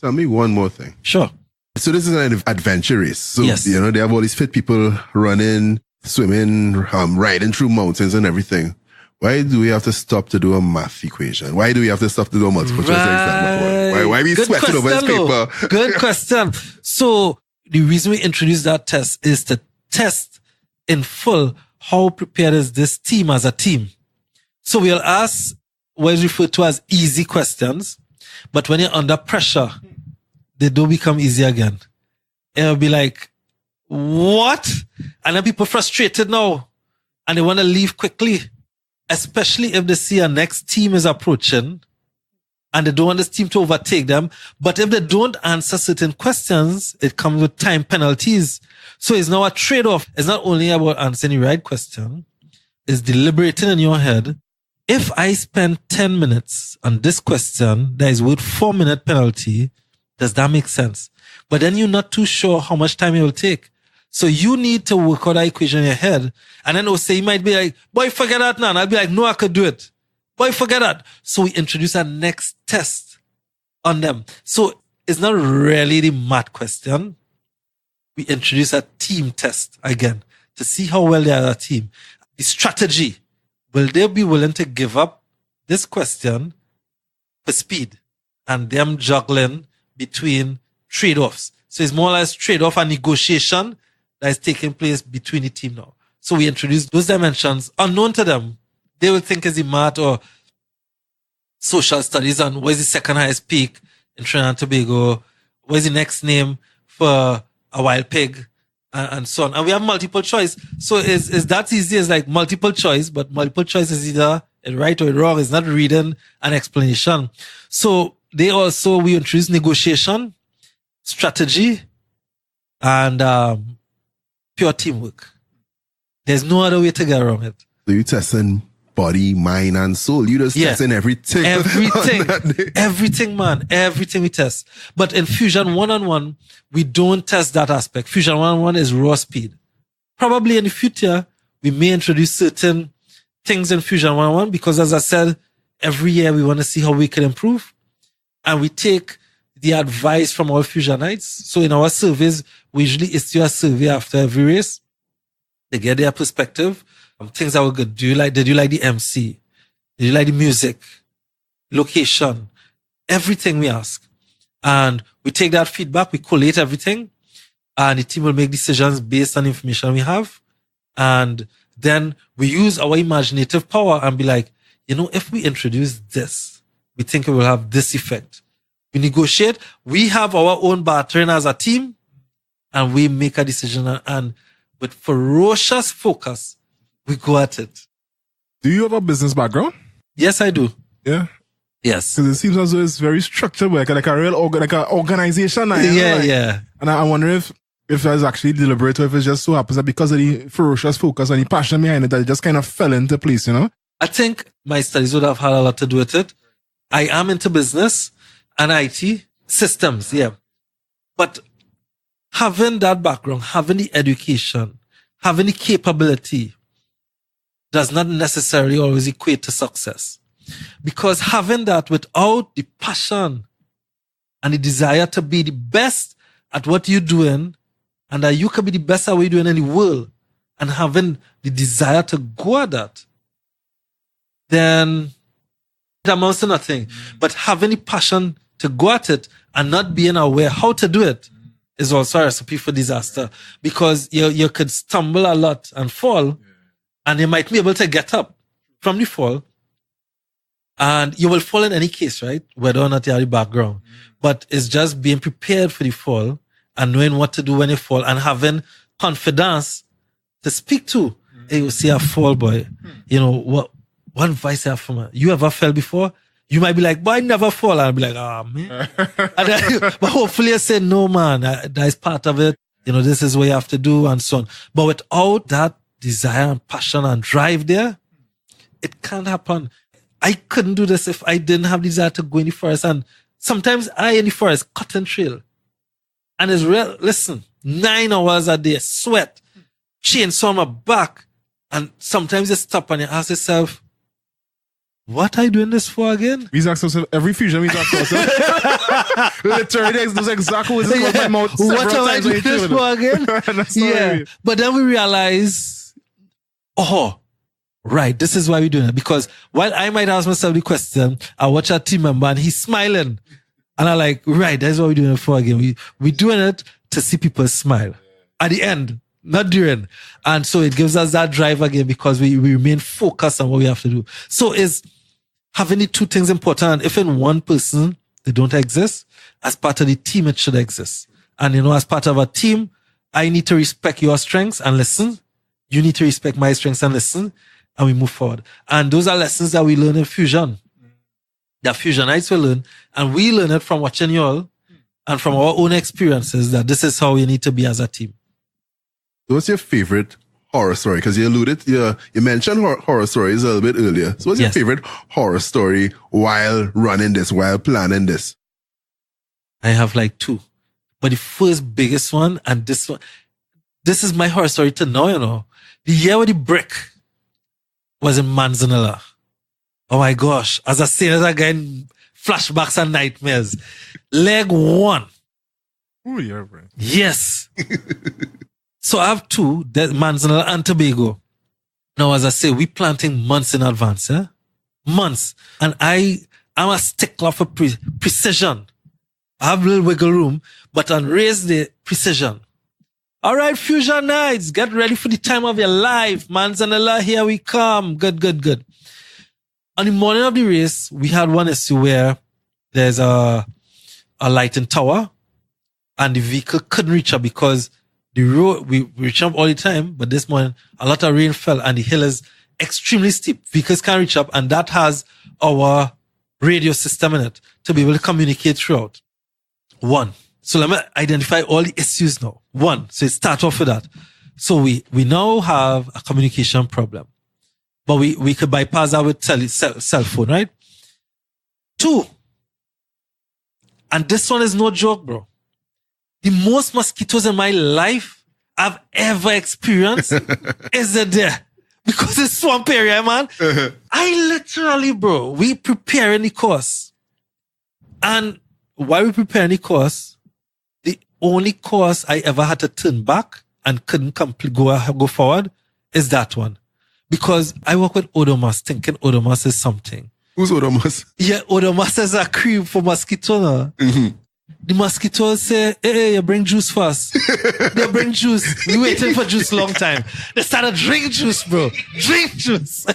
Tell me one more thing. Sure. So this is an adventure race. So, yes. They have all these fit people running, swimming, riding through mountains and everything. Why do we have to stop to do a math equation? Why do we have to stop to do a multiple choice exam? Why are we sweating over this paper? Good question. So the reason we introduced that test is to test in full how prepared is this team as a team. So we'll ask what is referred to as easy questions, but when you're under pressure, they don't become easy again. It'll be like, what? And then people frustrated now and they want to leave quickly, especially if they see a next team is approaching and they don't want this team to overtake them. But if they don't answer certain questions, it comes with time penalties. So it's now a trade-off. It's not only about answering the right question, it's deliberating in your head. If I spend 10 minutes on this question, that is worth 4-minute penalty. Does that make sense? But then you're not too sure how much time it will take. So you need to work out that equation in your head. And then Osei might be like, boy, forget that now. And I'll be like, no, I could do it. Boy, forget that. So we introduce a next test on them. So it's not really the math question. We introduce a team test again to see how well they are a team. The strategy. Will they be willing to give up this question for speed and them juggling between trade-offs? So it's more or less trade-off and negotiation that is taking place between the team now. So we introduce those dimensions unknown to them. They will think it's the math or social studies on what is the second highest peak in Trinidad and Tobago, what is the next name for a wild pig, and so on. And we have multiple choice. So is that easy as like multiple choice, but multiple choice is either right or wrong. It's not reading an explanation. So we introduce negotiation, strategy, and pure teamwork. There's no other way to get around it. So you testing body, mind, and soul. You just testing everything. Everything, man. Everything we test. But in Fusion 1-on-1, we don't test that aspect. Fusion 1-on-1 is raw speed. Probably in the future, we may introduce certain things in Fusion 1-on-1 because, as I said, every year we want to see how we can improve. And we take the advice from all Fusionites. So in our surveys, we usually issue a survey after every race. They get their perspective. Things that were good. Did you like the MC? Did you like the music? Location? Everything we ask. And we take that feedback, we collate everything, and the team will make decisions based on information we have. And then we use our imaginative power and be like, if we introduce this, we think it will have this effect. We negotiate. We have our own battering as a team, and we make a decision. And with ferocious focus, we go at it. Do you have a business background? Yes, I do. Yeah? Yes. Because it seems as though it's very structured, like a real like an organization. Yeah. And I wonder if if it's actually deliberate or if it just so happens that because of the ferocious focus and the passion behind it, that it just kind of fell into place, you know? I think my studies would have had a lot to do with it. I am into business and IT systems, yeah. But having that background, having the education, having the capability does not necessarily always equate to success. Because having that without the passion and the desire to be the best at what you're doing, and that you can be the best at what you're doing in the world, and having the desire to go at that, then it amounts to nothing. But having the passion to go at it and not being aware how to do it is also a recipe for disaster, because you could stumble a lot and fall, and you might be able to get up from the fall, and you will fall in any case, right? Whether or not you have the background. But it's just being prepared for the fall and knowing what to do when you fall and having confidence to speak to. Hey, you see a fall, boy. You know, what advice I have for me? You ever fell before? You might be like, boy, I never fall. And I'll be like, ah, man. But hopefully I say, no, man, that is part of it. You know, this is what you have to do and so on. But without that desire and passion and drive there, it can't happen. I couldn't do this if I didn't have desire to go in the forest. And sometimes I in the forest, cutting trail. And it's real, listen, 9 hours a day, sweat, chainsaw on my back. And sometimes you stop and you ask yourself, what are you doing this for again? We ask ourselves, every fusion we ask ourselves. Literally, those exact words in my mouth. What am I doing this for again? Yeah. But then we realize, oh, right, this is why we're doing it. Because while I might ask myself the question, I watch our team member and he's smiling. And I'm like, right, that's what we're doing it for again. We're doing it to see people smile. At the end, not during. And so it gives us that drive again because we remain focused on what we have to do. So is having the two things important. And if in one person they don't exist, as part of the team, it should exist. And you know, as part of a team, I need to respect your strengths and listen. You need to respect my strengths and listen. And we move forward. And those are lessons that we learn in Fusion. The Fusionites will learn. And we learn it from watching you all and from our own experiences that this is how we need to be as a team. What's your favorite horror story? Because you alluded, you mentioned horror stories a little bit earlier. So what's your favorite horror story while running this, while planning this? I have like 2. But the first biggest one, and this is my horror story to now, you know. The year with the brick was in Manzanilla. Oh my gosh. As I say, as I get flashbacks and nightmares. Leg 1. Oh, yeah, bro. Yes. So I have 2, Manzanilla and Tobago. Now, as I say, we planting months in advance, eh? Months. And I'm a stickler for precision. I have a little wiggle room, but on raise the precision. All right, Fusion Nights, get ready for the time of your life. Manzanilla, here we come. Good. On the morning of the race, we had one issue where there's a lighting tower and the vehicle couldn't reach up because the road, we reach up all the time, but this morning, a lot of rain fell and the hill is extremely steep. Vehicles can't reach up, and that has our radio system in it to be able to communicate throughout. 1. So let me identify all the issues now. 1. So it starts off with that. So we now have a communication problem, but we could bypass that with cell phone, right? 2. And this one is no joke, bro. The most mosquitoes in my life I've ever experienced is there. Because it's swamp area, man. I literally, bro, we preparing the course. And while we preparing the course, the only course I ever had to turn back and couldn't go forward is that one. Because I work with Odomas, thinking Odomas is something. Who's Odomas? Yeah, Odomas is a cream for mosquito. Mm-hmm. The mosquitoes say, hey, you bring juice first. They bring juice. We waiting for juice long time. They started drink juice, bro. Drink juice.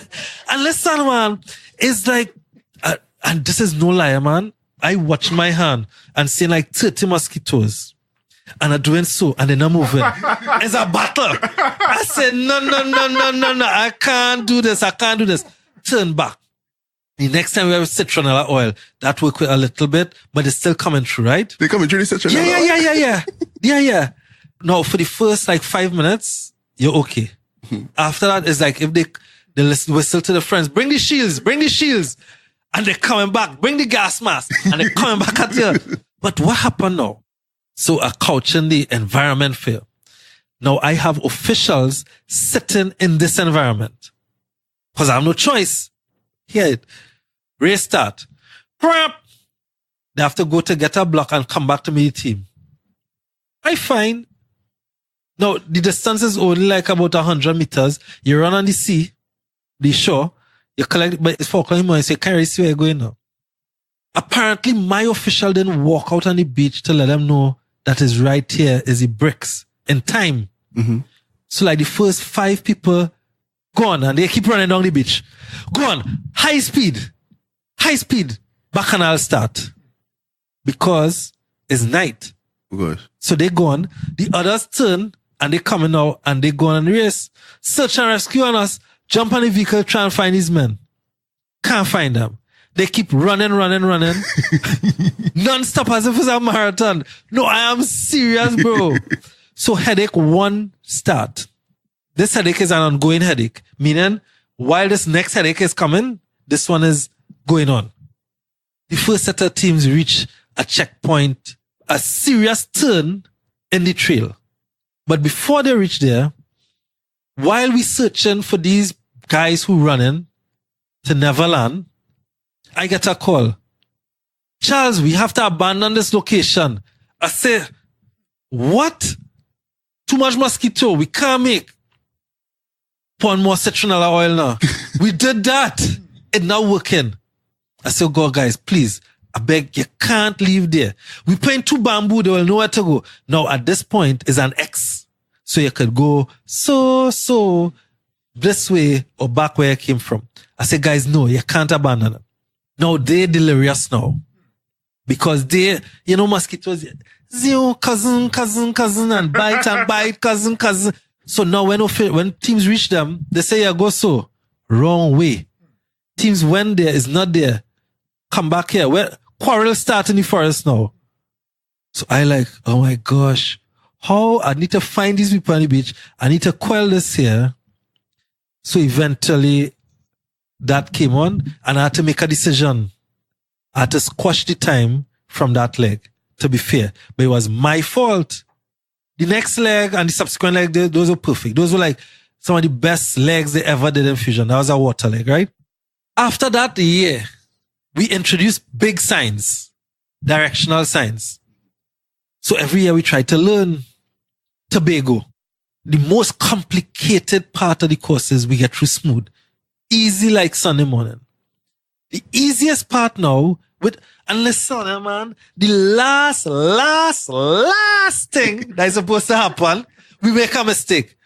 And listen, man, it's like, and this is no lie, man. I watch my hand and see like 30 mosquitoes. And I'm doing so, and they're not moving. It's a battle. I said, no. I can't do this. Turn back. The next time we have citronella oil, that work with a little bit, but it's still coming through, right? They coming through the citronella oil? Yeah. Now, for the first 5 minutes, you're okay. After that, it's like if they whistle to the friends, bring the shields. And they're coming back, bring the gas mask. And they're coming back at you. But what happened now? So I couching the environment fear. Now I have officials sitting in this environment. Because I have no choice. Hear it. Race start. They have to go to get a block and come back to meet the team. I find. Now, the distance is only about 100 meters. You run on the sea, the shore, you collect, but it's 4 o'clock in the morning, so you can't really see where you're going now. Apparently, my official didn't walk out on the beach to let them know that is right here is the bricks in time. Mm-hmm. So the first 5 people gone and they keep running down the beach. Go on, high speed, bacchanal start. Because it's night. Gosh. So they go on, the others turn and they coming out and they go on and race. Search and rescue on us, jump on the vehicle, try and find these men. Can't find them. They keep running. Non-stop as if it's a marathon. No, I am serious, bro. So headache 1 start. This headache is an ongoing headache. Meaning, while this next headache is coming, this one is going on. The first set of teams reach a checkpoint, a serious turn in the trail. But before they reach there, while we searching for these guys who running to Neverland, I get a call. Charles, we have to abandon this location. I say, what? Too much mosquito. We can't make. Pour more citronella oil now. We did that. It's not working. I say, go guys, please. I beg, you can't leave there. We plant 2 bamboo, they will know where to go. Now, at this point, is an X. So you could go so this way or back where you came from. I say, guys, no, you can't abandon them. Now, they're delirious now. Because they, mosquitoes, cousin, and bite, cousin. So now when teams reach them, they say, yeah, go so. Wrong way. Teams when there is not there. Come back here. Where quarrel start in the forest now. So I oh my gosh. How I need to find these people on the beach. I need to quell this here. So eventually that came on and I had to make a decision. I had to squash the time from that leg, to be fair. But it was my fault. The next leg and the subsequent leg, those were perfect. Those were some of the best legs they ever did in Fusion. That was a water leg, right? After that year, we introduced big signs, directional signs. So every year we try to learn Tobago. The most complicated part of the courses we get through smooth. Easy like Sunday morning. The easiest part now, unless Sunday, man, the last thing that is supposed to happen, we make a mistake.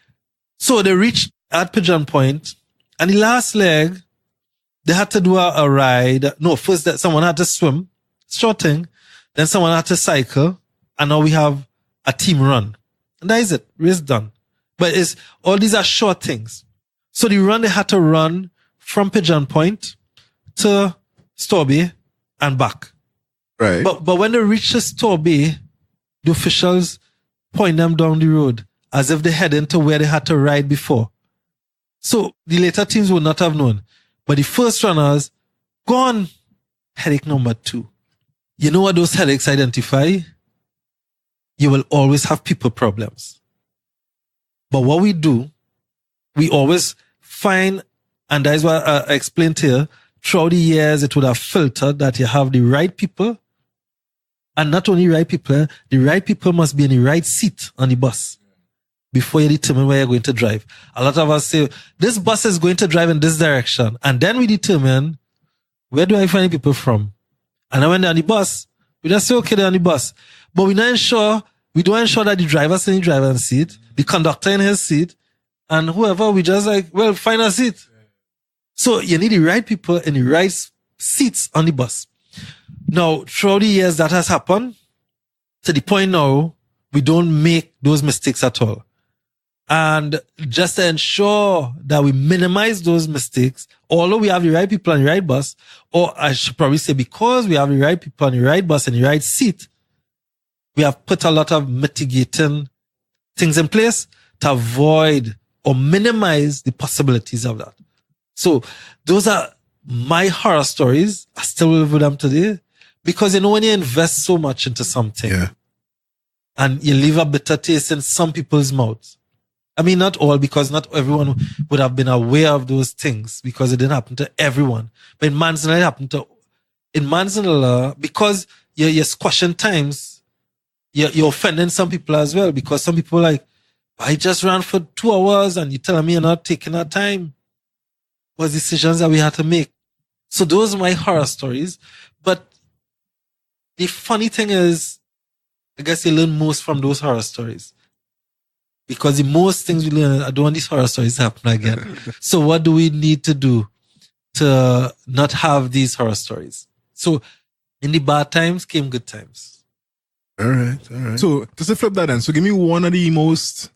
So they reached at Pigeon Point, and the last leg, they had to do a ride. No, first that someone had to swim, short thing. Then someone had to cycle. And now we have a team run. And that is it. Race done. But all these are short things. So the run, they had to run from Pigeon Point to Storby and back. Right. But when they reach the Storby, the officials point them down the road as if they head into where they had to ride before. So the later teams would not have known. But the first runners, gone. Headache number 2. You know what those headaches identify? You will always have people problems. But what we do, we always find, and that is what I explained here, throughout the years, it would have filtered that you have the right people. And not only right people, the right people must be in the right seat on the bus before you determine where you're going to drive. A lot of us say, this bus is going to drive in this direction. And then we determine, where do I find people from? And then when they're on the bus, we just say, okay, they're on the bus. But we don't ensure that the driver's in the driver's seat, the conductor in his seat, and whoever, we just find a seat. So you need the right people in the right seats on the bus. Now, throughout the years that has happened, to the point now, we don't make those mistakes at all. And just to ensure that we minimize those mistakes, although we have the right people on the right bus, or I should probably say because we have the right people on the right bus and the right seat, we have put a lot of mitigating things in place to avoid or minimize the possibilities of that. So those are my horror stories. I still live with them today because, when you invest so much into something and you leave a bitter taste in some people's mouths. I mean, not all, because not everyone would have been aware of those things because it didn't happen to everyone. But in Manzanilla, it happened to, because you're squashing times, you're offending some people as well, because some people are like, I just ran for 2 hours and you're telling me you're not taking our time. Was decisions that we had to make. So those are my horror stories. But the funny thing is, I guess you learn most from those horror stories. Because the most things we learn, I don't want these horror stories to happen again. So what do we need to do to not have these horror stories? So in the bad times came good times. All right. So just to flip that then, so give me one of the most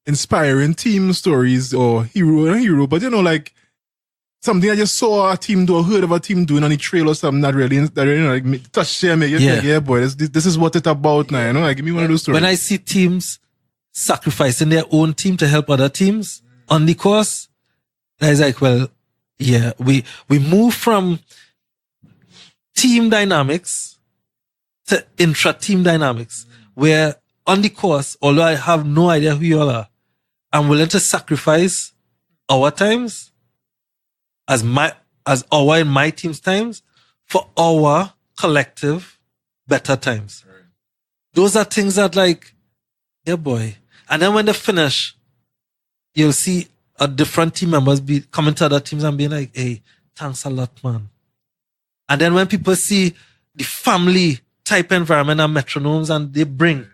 inspiring team stories or hero, but like something I just saw a team do or heard of a team doing on the trail or something that really like touch them, make you think, yeah, boy, this is what it's about now, Like, give me one of those stories. When I see teams sacrificing their own team to help other teams on the course, it's like, well, yeah, we move from team dynamics to intra-team dynamics, where on the course, although I have no idea who you all are, I'm willing to sacrifice our times as our and my team's times for our collective better times. Right. Those are things that like, yeah, boy. And then when they finish, you'll see a different team members be coming to other teams and being like, hey, thanks a lot, man. And then when people see the family type environment and metronomes and they bring,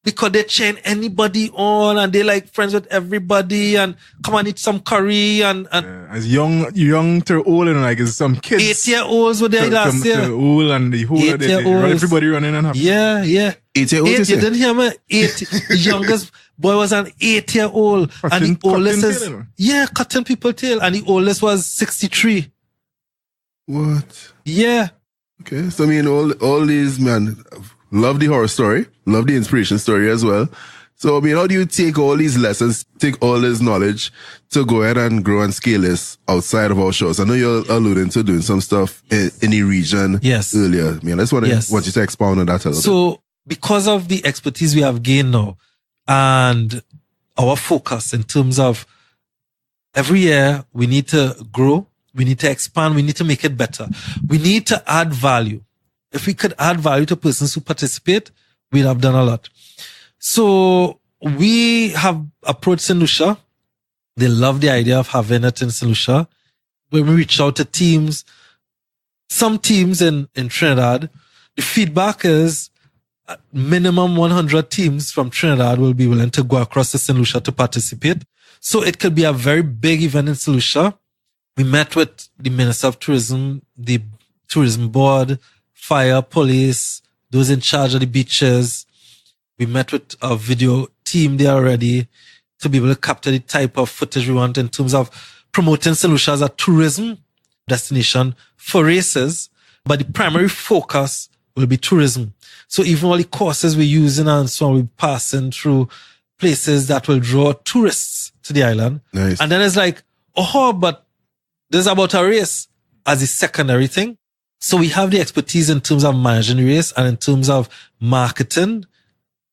because they chain anybody on and they like friends with everybody and come and eat some curry and as young to old, and like it's some kids. 8-year-olds were there last year. Old and the whole everybody running and happy. Yeah. 8-year-olds. You didn't hear me? The youngest boy was an 8-year-old. And the oldest is cutting people tail. And the oldest was 63. What? Yeah. Okay. So I mean all these man love the horror story, love the inspiration story as well. So, I mean, how do you take all these lessons, take all this knowledge to go ahead and grow and scale this outside of our shows? I know you're alluding to doing some stuff in the region earlier. I mean, I just want you to expound on that a little bit. So, because of the expertise we have gained now and our focus in terms of every year, we need to grow, we need to expand, we need to make it better. We need to add value. If we could add value to persons who participate, we'd have done a lot. So we have approached St. Lucia. They love the idea of having it in St. Lucia. When we reach out to teams, some teams in Trinidad, the feedback is minimum 100 teams from Trinidad will be willing to go across to St. Lucia to participate. So it could be a very big event in St. Lucia. We met with the Minister of Tourism, the Tourism Board, Fire, Police, those in charge of the beaches. We met with a video team there already to be able to capture the type of footage we want in terms of promoting St. Lucia as a tourism destination for races. But the primary focus will be tourism. So even all the courses we're using and so on, we're passing through places that will draw tourists to the island. Nice. And then it's like, but there's about a race as a secondary thing. So we have the expertise in terms of managing the race and in terms of marketing,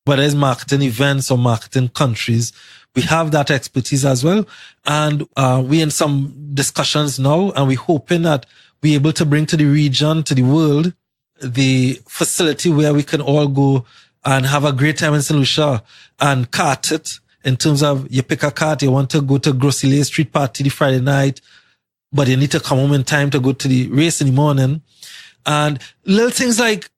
whether it's marketing events or marketing countries. We have that expertise as well. And we're in some discussions now, and we're hoping that we're able to bring to the region, to the world, the facility where we can all go and have a great time in St. Lucia and cart it in terms of you pick a cart, you want to go to Grosselet Street Party the Friday night, but you need to come home in time to go to the race in the morning. And little things like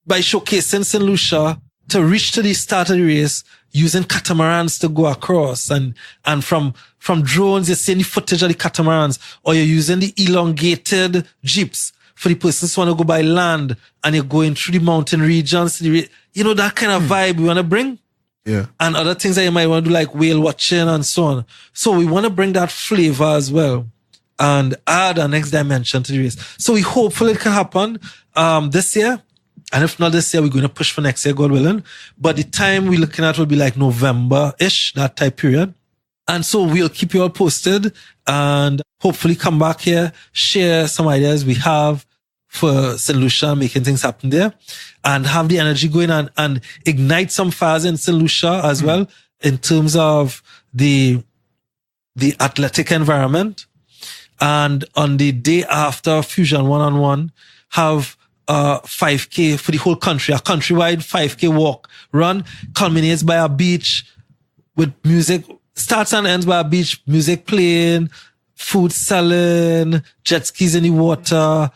by showcasing St. Lucia to reach to the start of the race, using catamarans to go across and from drones, you're seeing the footage of the catamarans, or you're using the elongated jeeps for the persons who want to go by land and you're going through the mountain regions, that kind of vibe we want to bring. Yeah. And other things that you might want to do like whale watching and so on. So we want to bring that flavor as well and add a next dimension to the race. So we hopefully it can happen this year. And if not this year, we're going to push for next year, God willing. But the time we're looking at will be like November-ish, that type period. And so we'll keep you all posted and hopefully come back here, share some ideas we have for St. Lucia, making things happen there, and have the energy going and ignite some fires in St. Lucia as well, in terms of the athletic environment. And on the day after Fusion 1-on-1, have 5K for the whole country, a countrywide 5K walk run, culminates by a beach with music, starts and ends by a beach, music playing, food selling, jet skis in the water,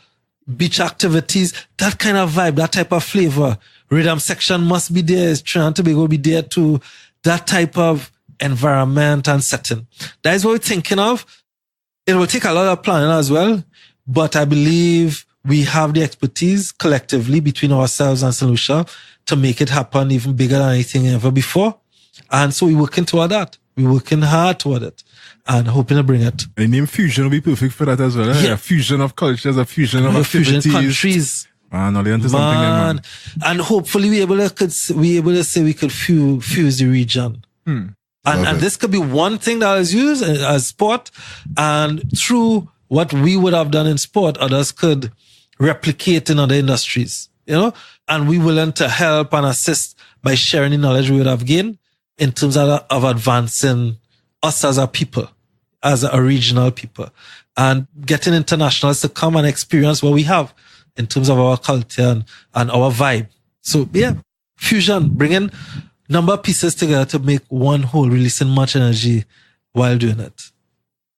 beach activities, that kind of vibe, that type of flavor. Rhythm section must be there. Trinidad and Tobago will be there too. That type of environment and setting. That is what we're thinking of. It will take a lot of planning as well, but I believe we have the expertise collectively between ourselves and St. Lucia to make it happen even bigger than anything ever before. And so we're working toward that. We're working hard toward it and hoping to bring it. The name Fusion will be perfect for that as well. Yeah. A fusion of cultures, a fusion of activities. Fusion countries. Man, onto something there, man. And hopefully we able to say we could fuse the region. And this could be one thing that is used as sport, and through what we would have done in sport, others could replicate in other industries, and we willing to help and assist by sharing the knowledge we would have gained in terms of advancing us as a people, as a regional people, and getting internationals to come and experience what we have in terms of our culture and our vibe. So yeah, fusion, bringing number of pieces together to make one whole, releasing much energy while doing it.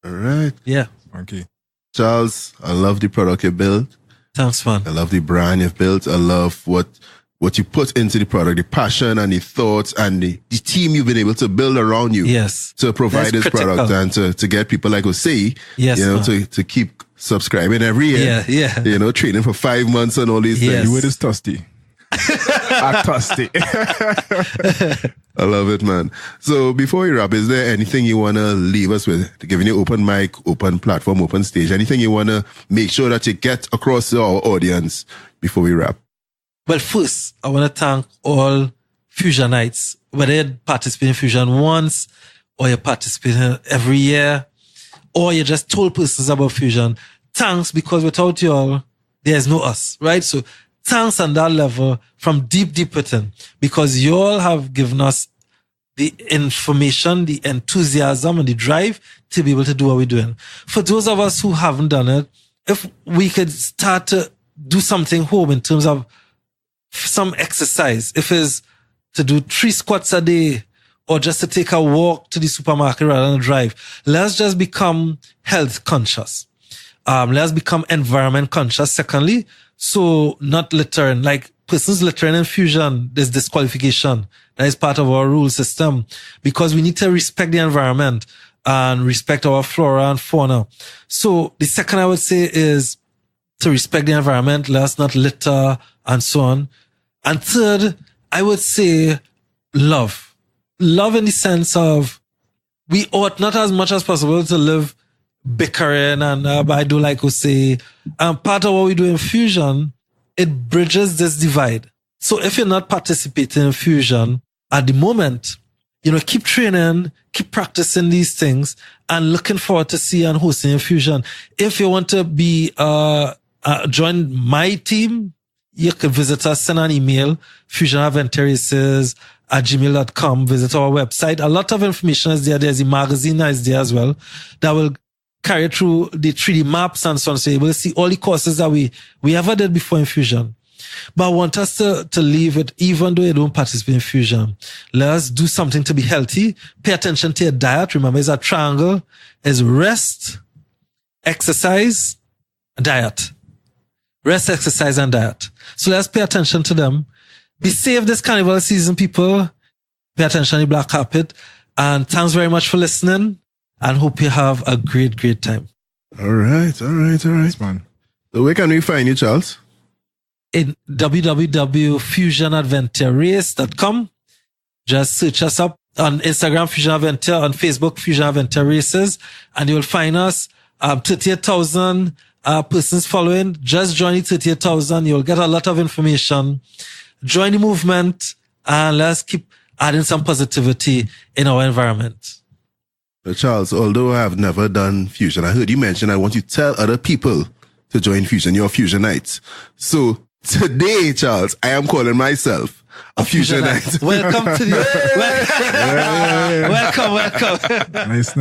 All right. Yeah. Okay. Charles, I love the product you built. Thanks, man. I love the brand you've built. I love what you put into the product, the passion and the thoughts and the team you've been able to build around you. Yes. To provide this product and to get people like Osei, to keep subscribing every year. Yeah. Training for 5 months and all these things. You were just thirsty. Thirsty. I love it, man. So before we wrap, is there anything you want to leave us with? Giving you open mic, open platform, open stage. Anything you want to make sure that you get across to our audience before we wrap? Well, first, I want to thank all Fusionites, whether you participate in Fusion once, or you participate every year, or you just told persons about Fusion. Thanks, because without you all, there's no us, right? So thanks on that level from deep within, because you all have given us the information, the enthusiasm, and the drive to be able to do what we're doing. For those of us who haven't done it, if we could start to do something home in terms of some exercise, if it's to do 3 squats a day, or just to take a walk to the supermarket rather than drive, let's just become health conscious. Let's become environment conscious. Secondly, so not littering, like persons littering in Fusion, there's disqualification. That is part of our rule system, because we need to respect the environment and respect our flora and fauna. So the second I would say is to respect the environment. Let's not litter and so on. And third, I would say love. Love in the sense of we ought not as much as possible to live bickering and I do like to say, part of what we do in Fusion, it bridges this divide. So if you're not participating in Fusion at the moment, keep training, keep practicing these things and looking forward to see and hosting in Fusion. If you want to be, join my team, you can visit us, send an email, fusionadventuraces@gmail.com, visit our website. A lot of information is there. There's a magazine that is there as well that will carry through the 3D maps and so on. So you will see all the courses that we ever did before in Fusion. But I want us to leave it, even though you don't participate in Fusion. Let's do something to be healthy. Pay attention to your diet. Remember, it's a triangle. It's rest, exercise, diet. Rest, exercise, and diet. So let's pay attention to them. Be safe this carnival season, people. Pay attention to the black carpet. And thanks very much for listening. And hope you have a great time. All right. Man. So where can we find you, Charles? In www.fusionadventurace.com. Just search us up on Instagram, Fusion Adventure, on Facebook, Fusion Adventure Races, and you will find us. 38,000 persons following, just join the 38,000. You'll get a lot of information. Join the movement and let's keep adding some positivity in our environment. Charles, although I have never done Fusion, I heard you mention I want you to tell other people to join Fusion. You're Fusionites. So today, Charles, I am calling myself a Fusionite. Welcome to the welcome. Nice.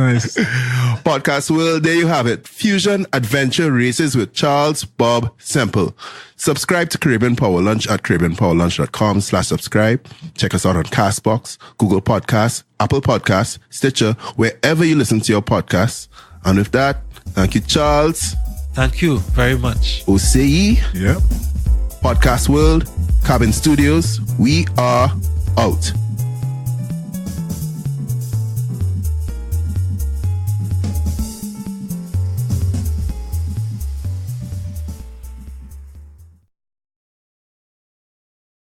Podcast world, there you have it. Fusion Adventure Races with Charles Bobb-Semple. Subscribe to Caribbean Power Lunch at caribbeanpowerlunch.com/subscribe. Check us out on Castbox, Google Podcasts, Apple Podcasts, Stitcher, wherever you listen to your podcasts. And with that, thank you, Charles. Thank you very much. OCE. Yep. Podcast World, Cabin Studios, we are out.